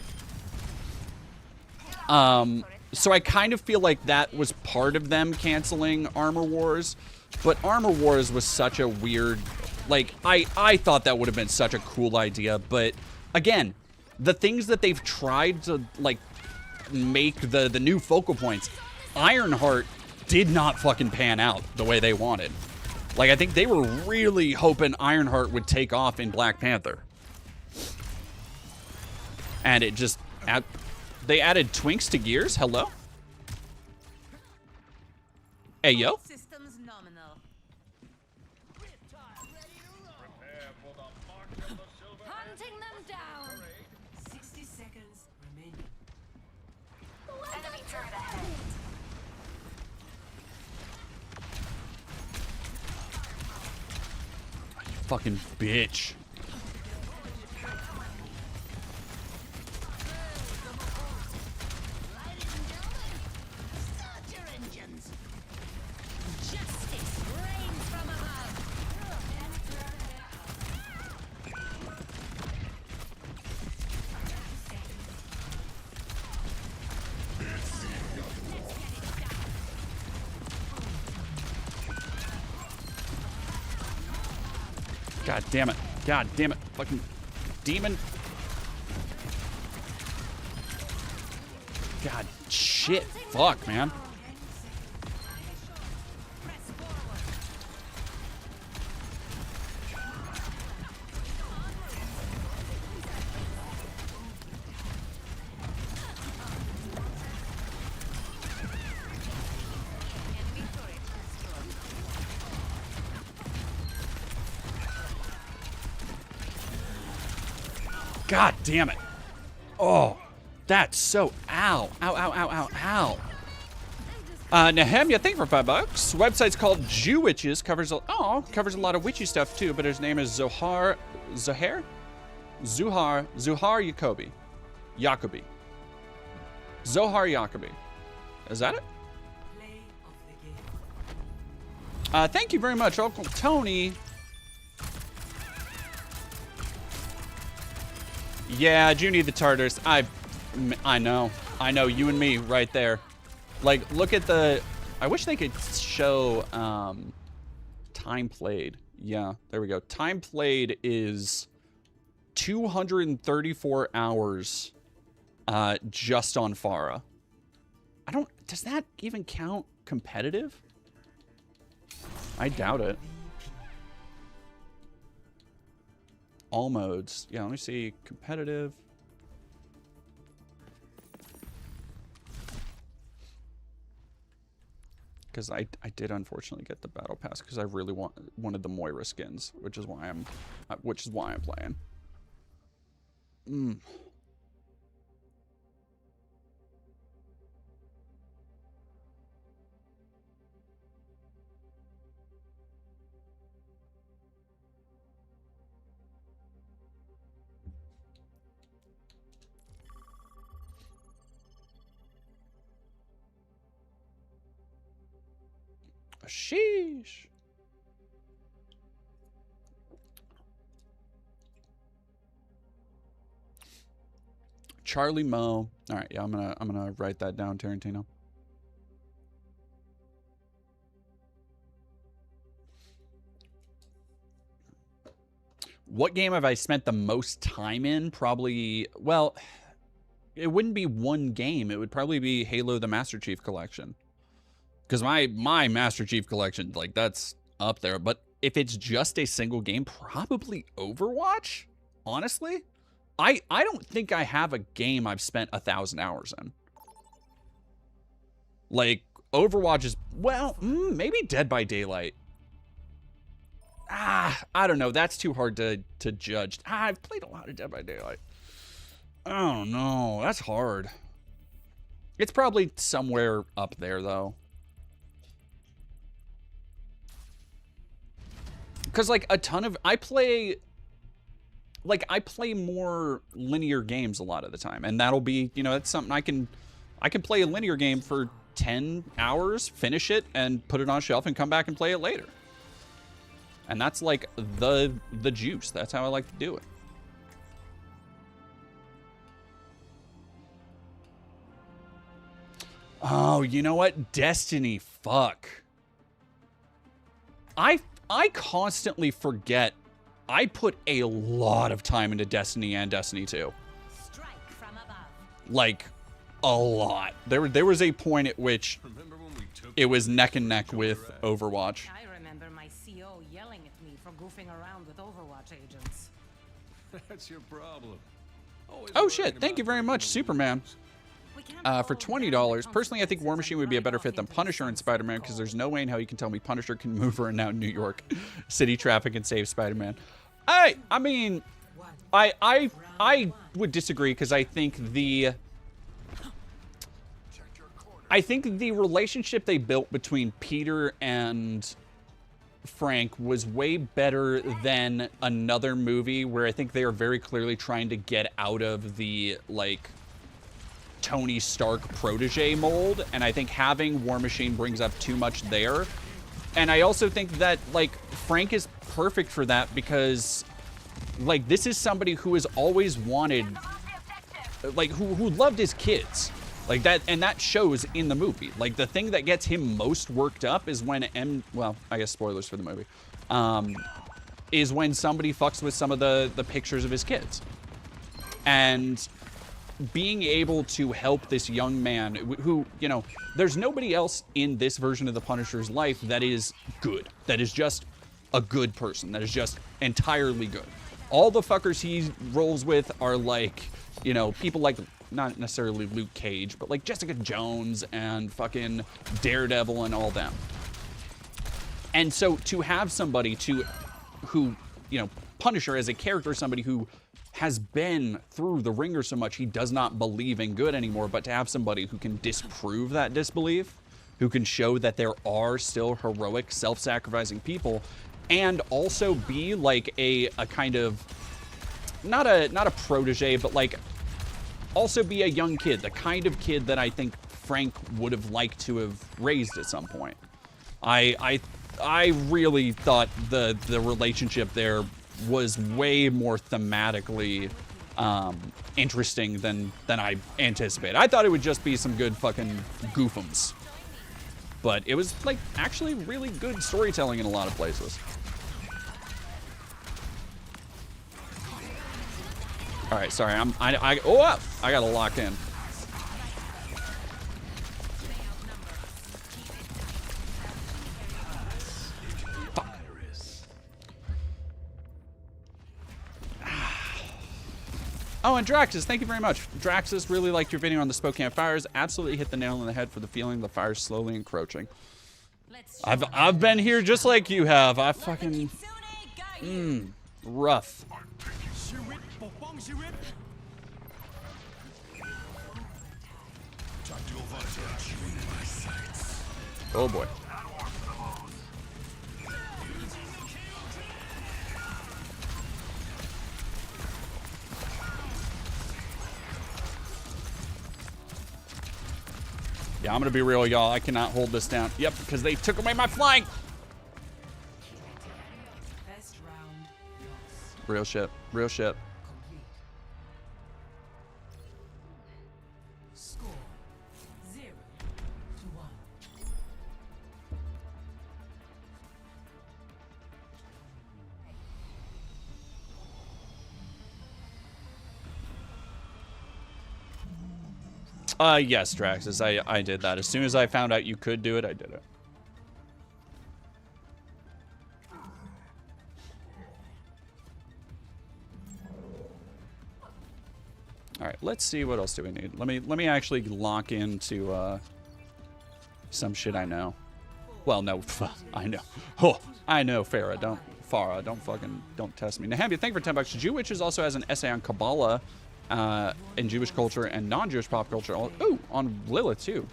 So I kind of feel like that was part of them canceling Armor Wars, but Armor Wars was such a weird, like, I thought that would have been such a cool idea, but again, the things that they've tried to, like, make the new focal points, Ironheart did not fucking pan out the way they wanted. Like, I think they were really hoping Ironheart would take off in Black Panther. And it just... They added Twinks to Gears? Hello? Hey, yo? Systems nominal. Hunting them down. 60 seconds remaining. Enemy turret ahead. Fucking bitch. Start your engines. Justice reigns from above. God damn it. God damn it. Fucking demon. God, shit. Fuck, man. God damn it. Oh, that's so... Ow. Ow, ow, ow, ow, ow. Nehemia, thank you for $5. Website's called Jewwitches. Covers a lot of witchy stuff too, but his name is Zuhar Jacobi. Zohar Jacobi. Is that it? Thank you very much, Uncle Tony. Yeah, Junie the Tartarus. I know. I know, you and me right there. Like, look at the... I wish they could show time played. Yeah, there we go. Time played is 234 hours just on Farah. I don't... Does that even count competitive? I doubt it. All modes. Yeah, let me see. Competitive. Because I did unfortunately get the battle pass because I really wanted the Moira skins, which is why I'm playing. Sheesh. Charlie Mo. All right, yeah, I'm gonna write that down, Tarantino. What game have I spent the most time in? Probably, well, it wouldn't be one game. It would probably be Halo the Master Chief Collection. Because my Master Chief Collection, like, that's up there. But if it's just a single game, probably Overwatch, honestly. I don't think I have a game I've spent 1,000 hours in. Like, Overwatch is, well, maybe Dead by Daylight. I don't know. That's too hard to judge. I've played a lot of Dead by Daylight. I don't know. That's hard. It's probably somewhere up there, though. Because, like, a ton of... I play more linear games a lot of the time. And that'll be, you know, that's something I can play a linear game for 10 hours, finish it, and put it on a shelf and come back and play it later. And that's, like, the juice. That's how I like to do it. Oh, you know what? Destiny. Fuck. I constantly forget I put a lot of time into Destiny and Destiny 2. Strike from above. Like, a lot. There was a point at which it was neck and neck with Overwatch. I remember my CO yelling at me for goofing around with Overwatch agents. That's your problem. Oh shit, thank you very much, Superman. For $20. Personally, I think War Machine would be a better fit than Punisher and Spider-Man because there's no way in hell you can tell me Punisher can move around now in New York City traffic and save Spider-Man. I mean, I would disagree because I think the relationship they built between Peter and Frank was way better than another movie where I think they are very clearly trying to get out of the, like, Tony Stark protege mold, and I think having War Machine brings up too much there. And I also think that, like, Frank is perfect for that because, like, this is somebody who has always wanted, like, who loved his kids. Like, that, and that shows in the movie. Like, the thing that gets him most worked up is when well, I guess spoilers for the movie, is when somebody fucks with some of the pictures of his kids. And being able to help this young man who, you know, there's nobody else in this version of the Punisher's life that is good, that is just a good person, that is just entirely good. All the fuckers he rolls with are, like, you know, people like, not necessarily Luke Cage, but like Jessica Jones and fucking Daredevil and all them. And so to have somebody who, you know, Punisher as a character, somebody who has been through the ringer so much he does not believe in good anymore, but to have somebody who can disprove that disbelief, who can show that there are still heroic, self-sacrificing people, and also be like a kind of, not a protege, but like also be a young kid, the kind of kid that I think Frank would have liked to have raised at some point. I really thought the relationship there was way more thematically interesting than I anticipated. I thought it would just be some good fucking goofums. But it was, like, actually really good storytelling in a lot of places. All right, sorry. I gotta lock in. Fuck. Oh, and Draxus, thank you very much. Draxus really liked your video on the Spokane fires. Absolutely hit the nail on the head for the feeling the fire's slowly encroaching. I've been here just like you have. I fucking rough. Oh boy. Yeah, I'm gonna be real, y'all. I cannot hold this down. Yep, because they took away my flying. Real shit. Real shit. Yes, Draxus, I did that. As soon as I found out you could do it, I did it. All right, let's see what else do we need. Let me actually lock into some shit I know. Well, no, I know. Oh, I know, Farah. Don't test me. Nahambia, thank you for $10. Jew-Witches also has an essay on Kabbalah. In Jewish culture and non-Jewish pop culture. Ooh, on Lilith too.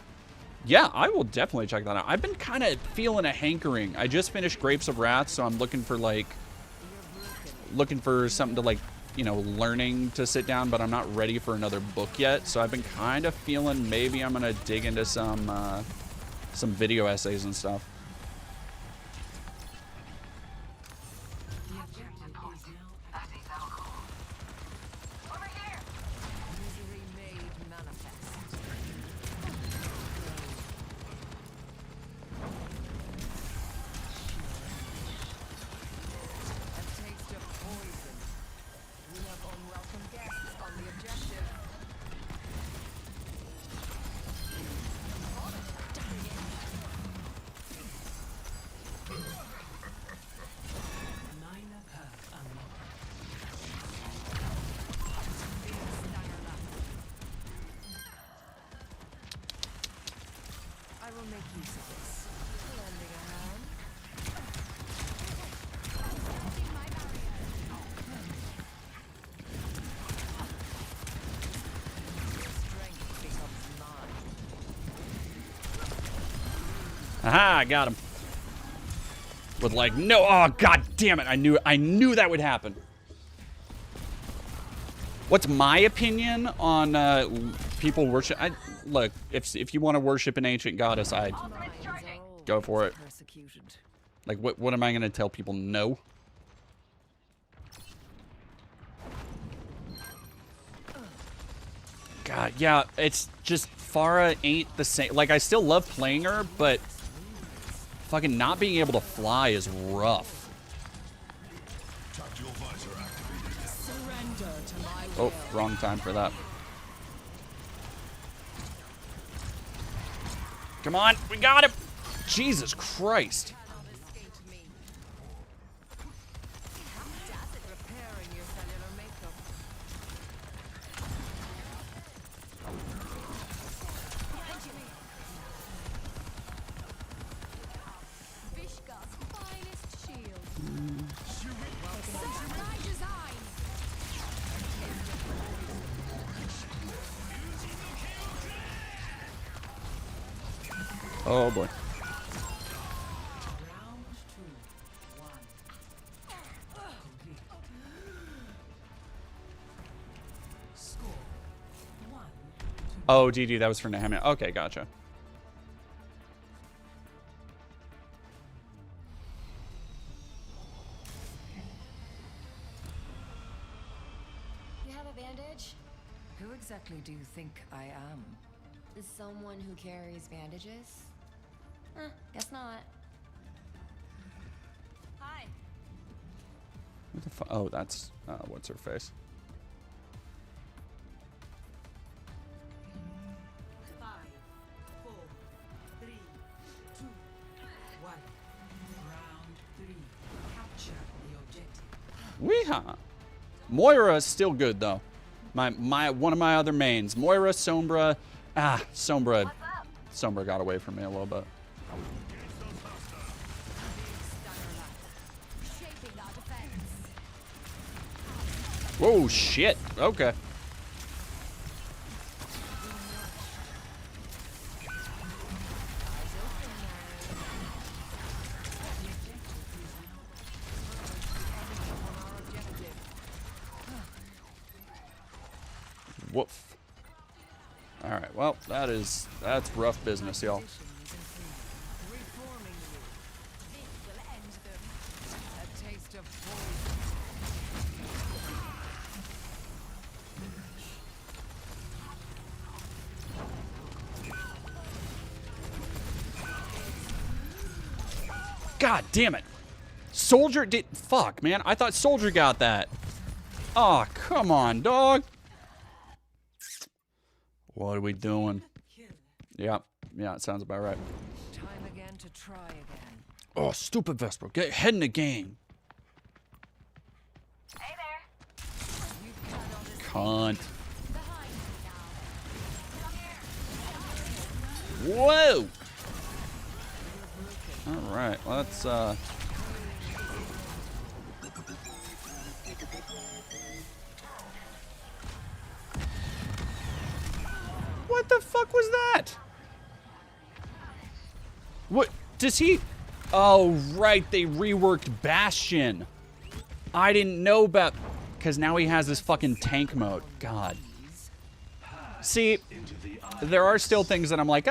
Yeah, I will definitely check that out. I've been kind of feeling a hankering. I just finished Grapes of Wrath, so I'm looking for something to, like, you know, learning to sit down, but I'm not ready for another book yet. So I've been kind of feeling maybe I'm gonna dig into some video essays and stuff. Aha, I got him. With like no, oh god damn it! I knew that would happen. What's my opinion on people worship? Look, if you want to worship an ancient goddess, I'd go for it. Like, what am I gonna tell people? No. God, yeah, it's just Farah ain't the same. Like, I still love playing her, but fucking not being able to fly is rough. Oh, wrong time for that. Come on, we got him! Jesus Christ. Oh boy. Oh, DD, that was for Nehemiah. Okay, gotcha. You have a bandage? Who exactly do you think I am? Is someone who carries bandages? Guess not. Hi. What the fuck? Oh, that's what's her face? 5, 4, 3, 2, 1. Round 3. Capture the objective. Weehaw. Moira is still good though. One of my other mains. Moira, Sombra. Sombra got away from me a little bit. Shaping our defense. Whoa, shit. Okay. Woof. All right. Well, that's rough business, y'all. Reforming you. This will end them. A taste of God damn it. Soldier did. Fuck, man. I thought Soldier got that. Oh, come on, dog. What are we doing? Yeah, it sounds about right. time again to try again. Oh, stupid Vesper. Get ahead in the game. Hey there. You cannot escape. Cunt. Behind me now. Whoa. All right, let's What the fuck was that? What does he? Oh, right, they reworked Bastion. I didn't know about, because now he has this fucking tank mode. God. See, there are still things that I'm like,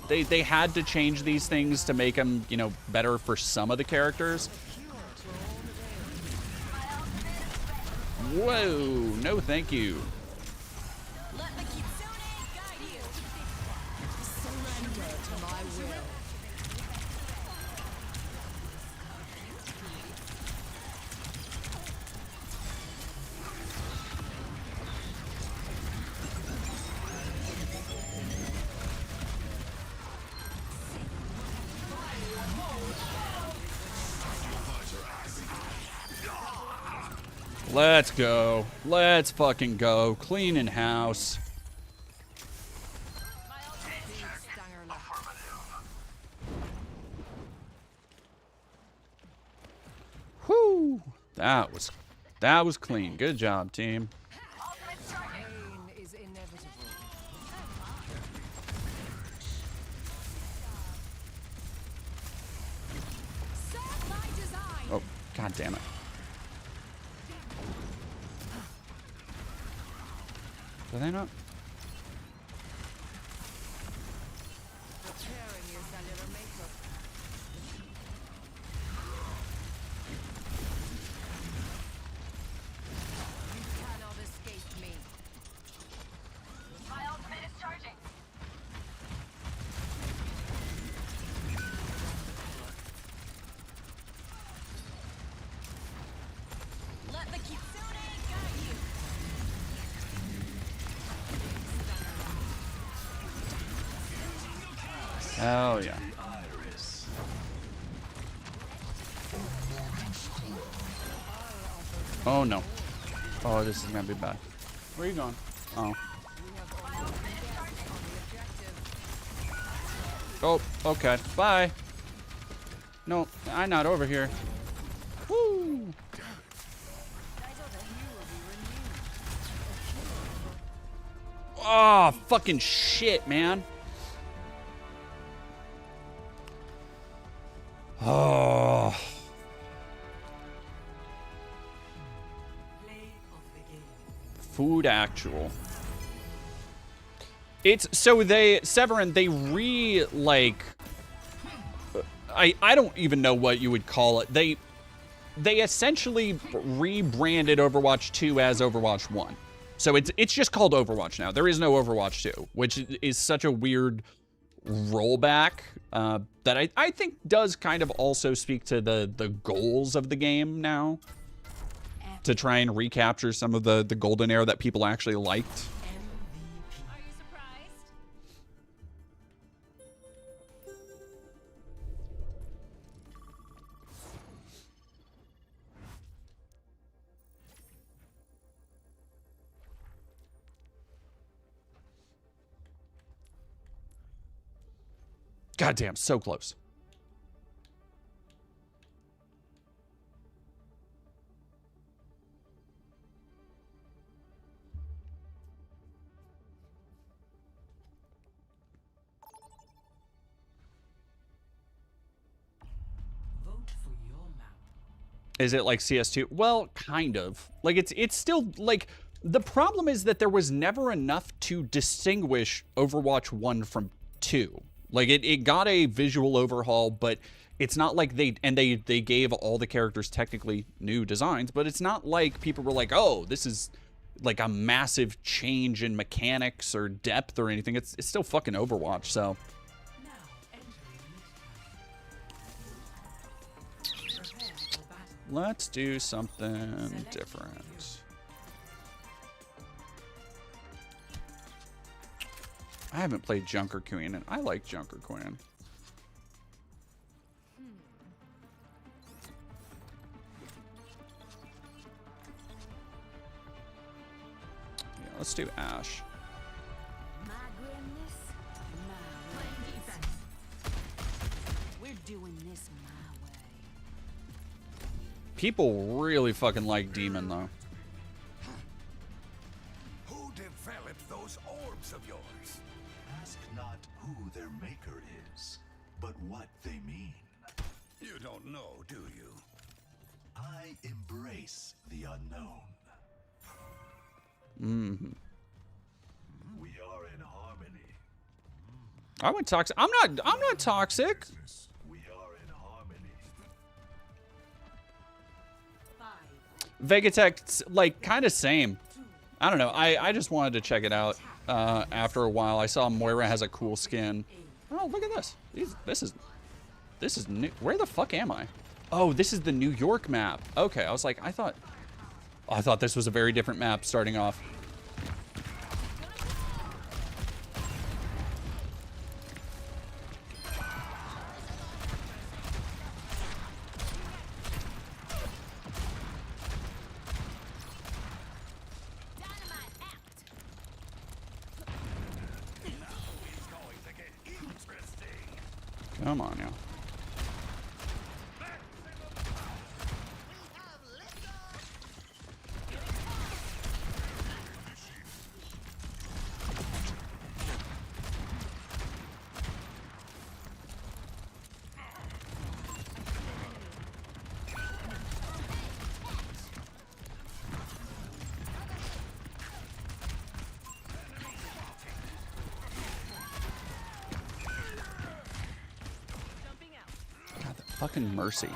they had to change these things to make them, you know, better for some of the characters. Whoa, no thank you. Let the Kitsune guide you. Surrender to my will. Let's go. Let's fucking go. Cleaning house. Stanger left. Whew. That was clean. Good job, team. Pain is inevitable. Serve my design. Oh, god damn it. Do they not? Repairing your cellular makeup. You cannot escape me. My ultimate is charging. Let the Kitsune guide you. Hell yeah. Oh no. Oh, this is gonna be bad. Where are you going? Oh. Oh, okay. Bye. No, I'm not over here. Woo! Oh, fucking shit, man. Oh. Food actual. It's so Severin, they like I don't even know what you would call it. they essentially rebranded Overwatch 2 as Overwatch 1. So it's just called Overwatch now. There is no Overwatch 2, which is such a weird rollback that I think does kind of also speak to the goals of the game now, to try and recapture some of the golden era that people actually liked. Are you surprised? Goddamn, so close. Vote for your map. Is it like CS2? Well, kind of. Like, it's still, like, the problem is that there was never enough to distinguish Overwatch 1 from 2. Like, it got a visual overhaul, but it's not like they gave all the characters technically new designs, but it's not like people were like, oh, this is like a massive change in mechanics or depth or anything. It's still fucking Overwatch, so. Now entering this Prepare for battle. Let's do something different. I haven't played Junker Queen, and I like Junker Queen. Yeah, let's do Ashe. My grimness, my way. We're doing this my way. People really fucking like Demon, though. Who developed those orbs of yours? Ask not who their maker is, but what they mean. You don't know, do you? I embrace the unknown. Mm-hmm. We are in harmony. I went toxic. I'm not toxic. We are in harmony. 5, Vegatech, like, kind of same. I don't know. I just wanted to check it out after a while. I saw Moira has a cool skin. Oh, look at this. This is new. Where the fuck am I? Oh, this is the New York map. Okay, I was like, I thought this was a very different map starting off. Dynamite out. It's going to get interesting. Come on now. Jumping out. God, the fucking Mercy.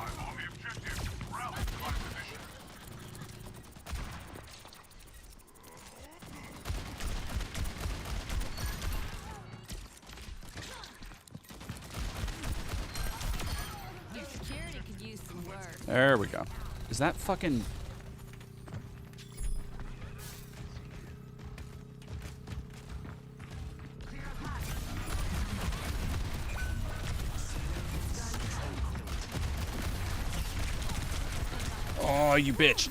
Your security could use some work. There we go. Is that fucking... Oh, you bitch.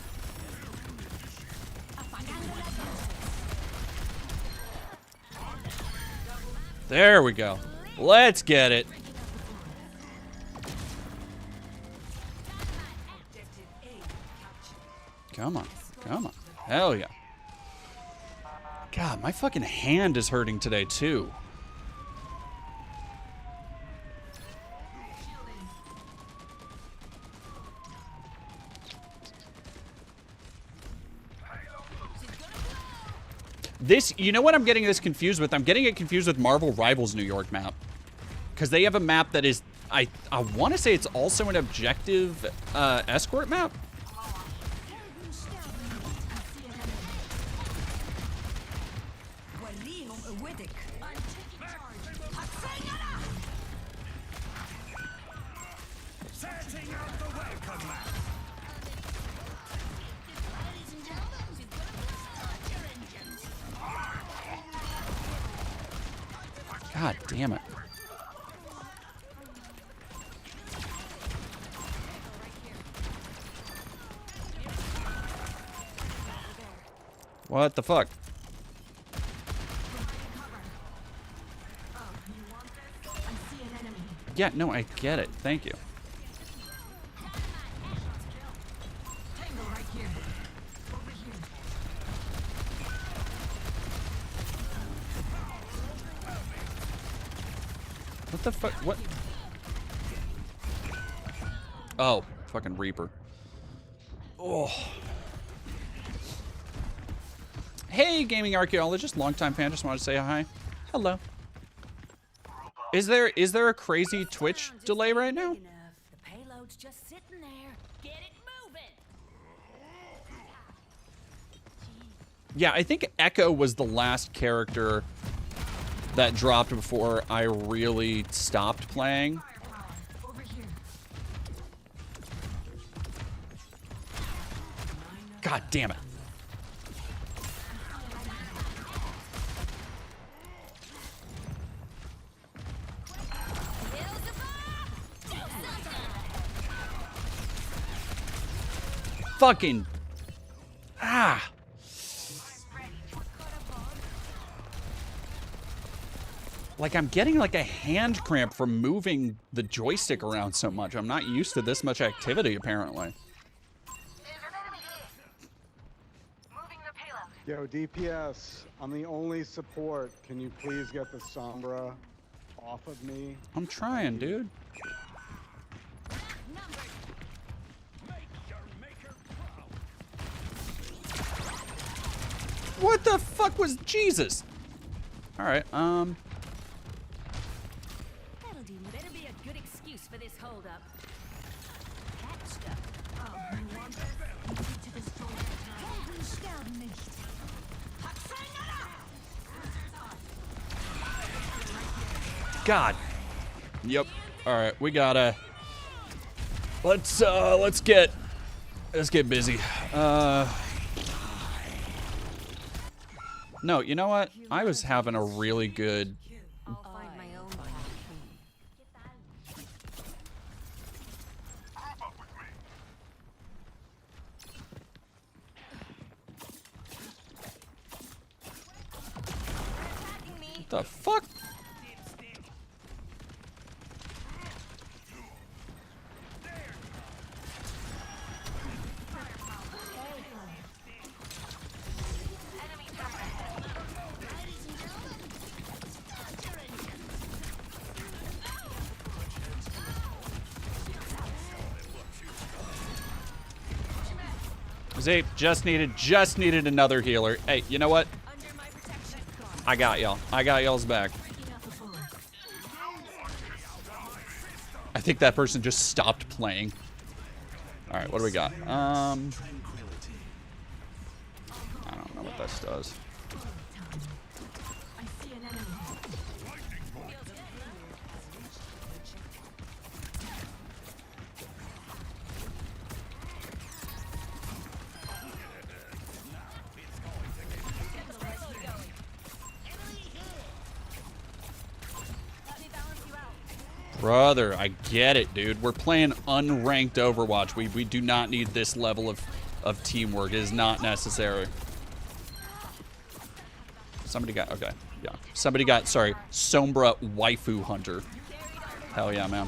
There we go. Let's get it. Come on. Come on. Hell yeah. God, my fucking hand is hurting today, too. This, you know what I'm getting this confused with? I'm getting it confused with Marvel Rivals New York map. Because they have a map that is, I want to say it's also an objective escort map. Wittig. I'm taking charge. Setting out the welcome mat. Ladies and gentlemen, we're gonna start your engines. God damn it. What the fuck? Yeah, no, I get it. Thank you. Tango right here. Over here. What the fuck? What? Oh, fucking Reaper. Oh. Hey, gaming archaeologist, longtime fan. Just wanted to say hi. Hello. Is there a crazy Twitch delay right now? The payload's just sitting there. Get it moving. Yeah, I think Echo was the last character that dropped before I really stopped playing. Over here. God damn it. Fucking ah. Like I'm getting like a hand cramp from moving the joystick around so much. I'm not used to this much activity apparently. Yo, DPS, I'm the only support. Can you please get the Sombra off of me? I'm trying, dude. What the fuck was Jesus? All right, That'll do. Better be a good excuse for this holdup. That stuff. Oh, you want this? You need to destroy that. Helden sterben nicht. God. Yep. All right, we gotta. Let's get busy. No, you know what? I was having a really good. I'll find my own path. What the fuck? Zape just needed another healer. Hey, you know what? Under my protection. I got y'all. I got y'all's back. I think that person just stopped playing. All right, what do we got? I don't know what this does. I see an enemy. Brother, I get it, dude. We're playing unranked Overwatch. We do not need this level of teamwork. It is not necessary. Somebody got, okay, yeah. Somebody got, sorry, Sombra Waifu Hunter. Hell yeah, man.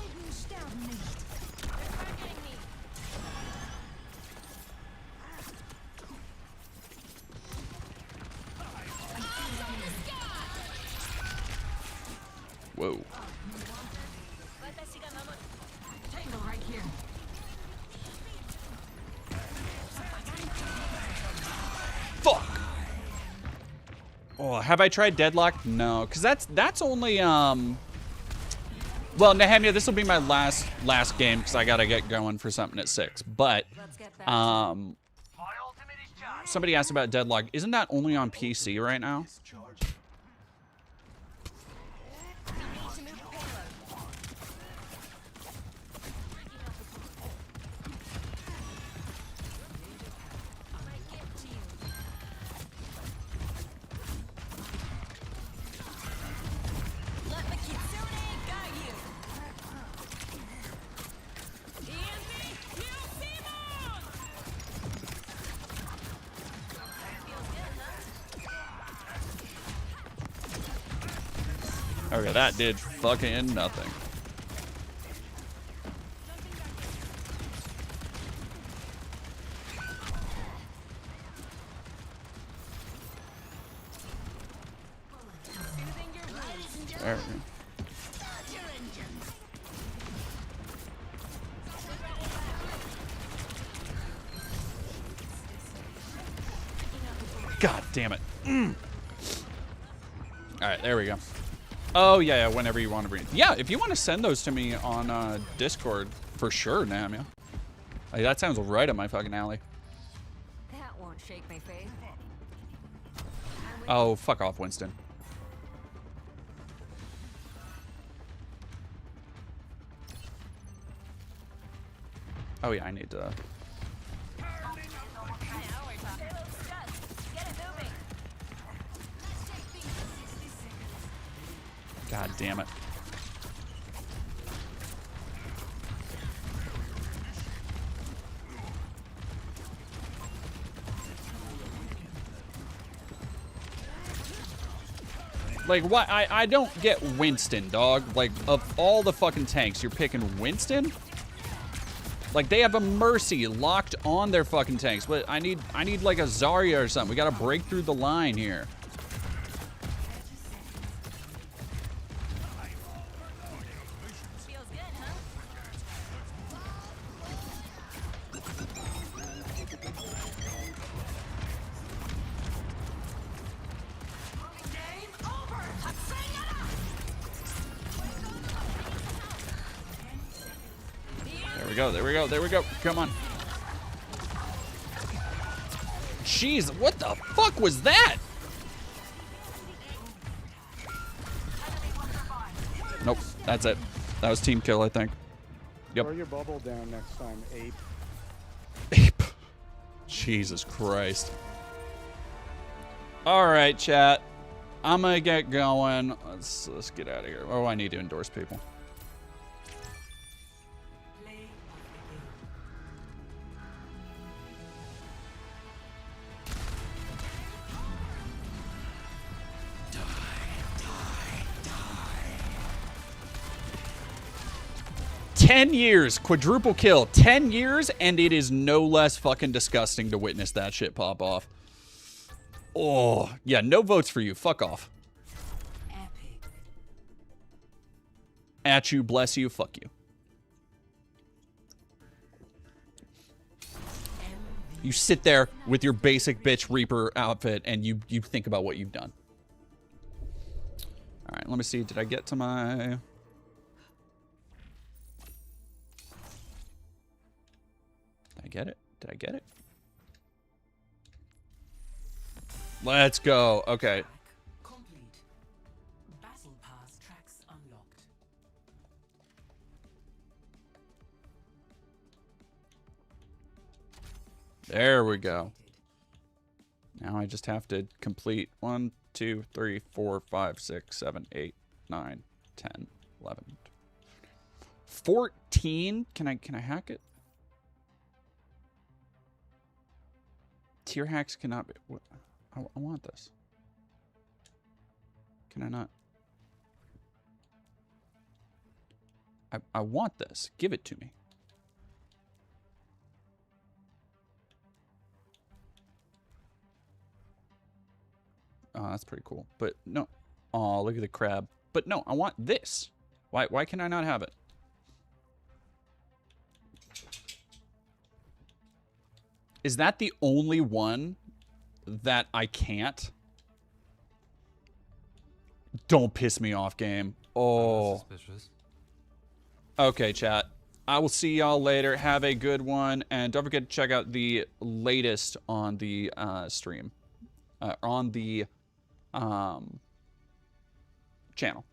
Whoa. Tango right here. Fuck. Oh, have I tried Deadlock? No, because that's only well, Nehemia, this will be my last game because I gotta get going for something at 6. But somebody asked about Deadlock. Isn't that only on PC right now? Okay, that did fucking nothing. There we go. God damn it. Alright, there we go. Oh, yeah, whenever you want to bring. Yeah, if you want to send those to me on Discord, for sure, Nam, yeah. Like, that sounds right up my fucking alley. That won't shake my faith. Oh, fuck off, Winston. Oh, yeah, I need to... God damn it. Like, what? I don't get Winston, dog. Like, of all the fucking tanks, you're picking Winston? Like, they have a Mercy locked on their fucking tanks, but I need like a Zarya or something. We gotta break through the line here. Feels good, huh? Game over. There we go, there we go, there we go. Come on. Jeez, what the fuck was that? Nope, that's it. That was team kill, I think. Yep. Throw your bubble down next time, ape. Ape. Jesus Christ. All right, chat. I'm gonna get going. Let's get out of here. Oh, I need to endorse people. "10 years, quadruple kill, 10 years, and it is no less fucking disgusting to witness that shit pop off." Oh, yeah, no votes for you. Fuck off. Epic. At you, bless you, fuck you. You sit there with your basic bitch Reaper outfit and you think about what you've done. All right, let me see. Did I get to my... Did I get it? Did I get it? Let's go. Okay. Complete. Battle pass tracks unlocked. There we go. Now I just have to complete 1, 2, 3, 4, 5, 6, 7, 8, 9, 10, 11, 14. Can I hack it? Tier hacks cannot be. What? I want this. Can I not? I want this. Give it to me. Oh, that's pretty cool. But no. Oh, look at the crab. But no, I want this. Why can I not have it? Is that the only one that I can't? Don't piss me off, game. Oh. Okay, chat. I will see y'all later. Have a good one. And don't forget to check out the latest on the stream. On the channel.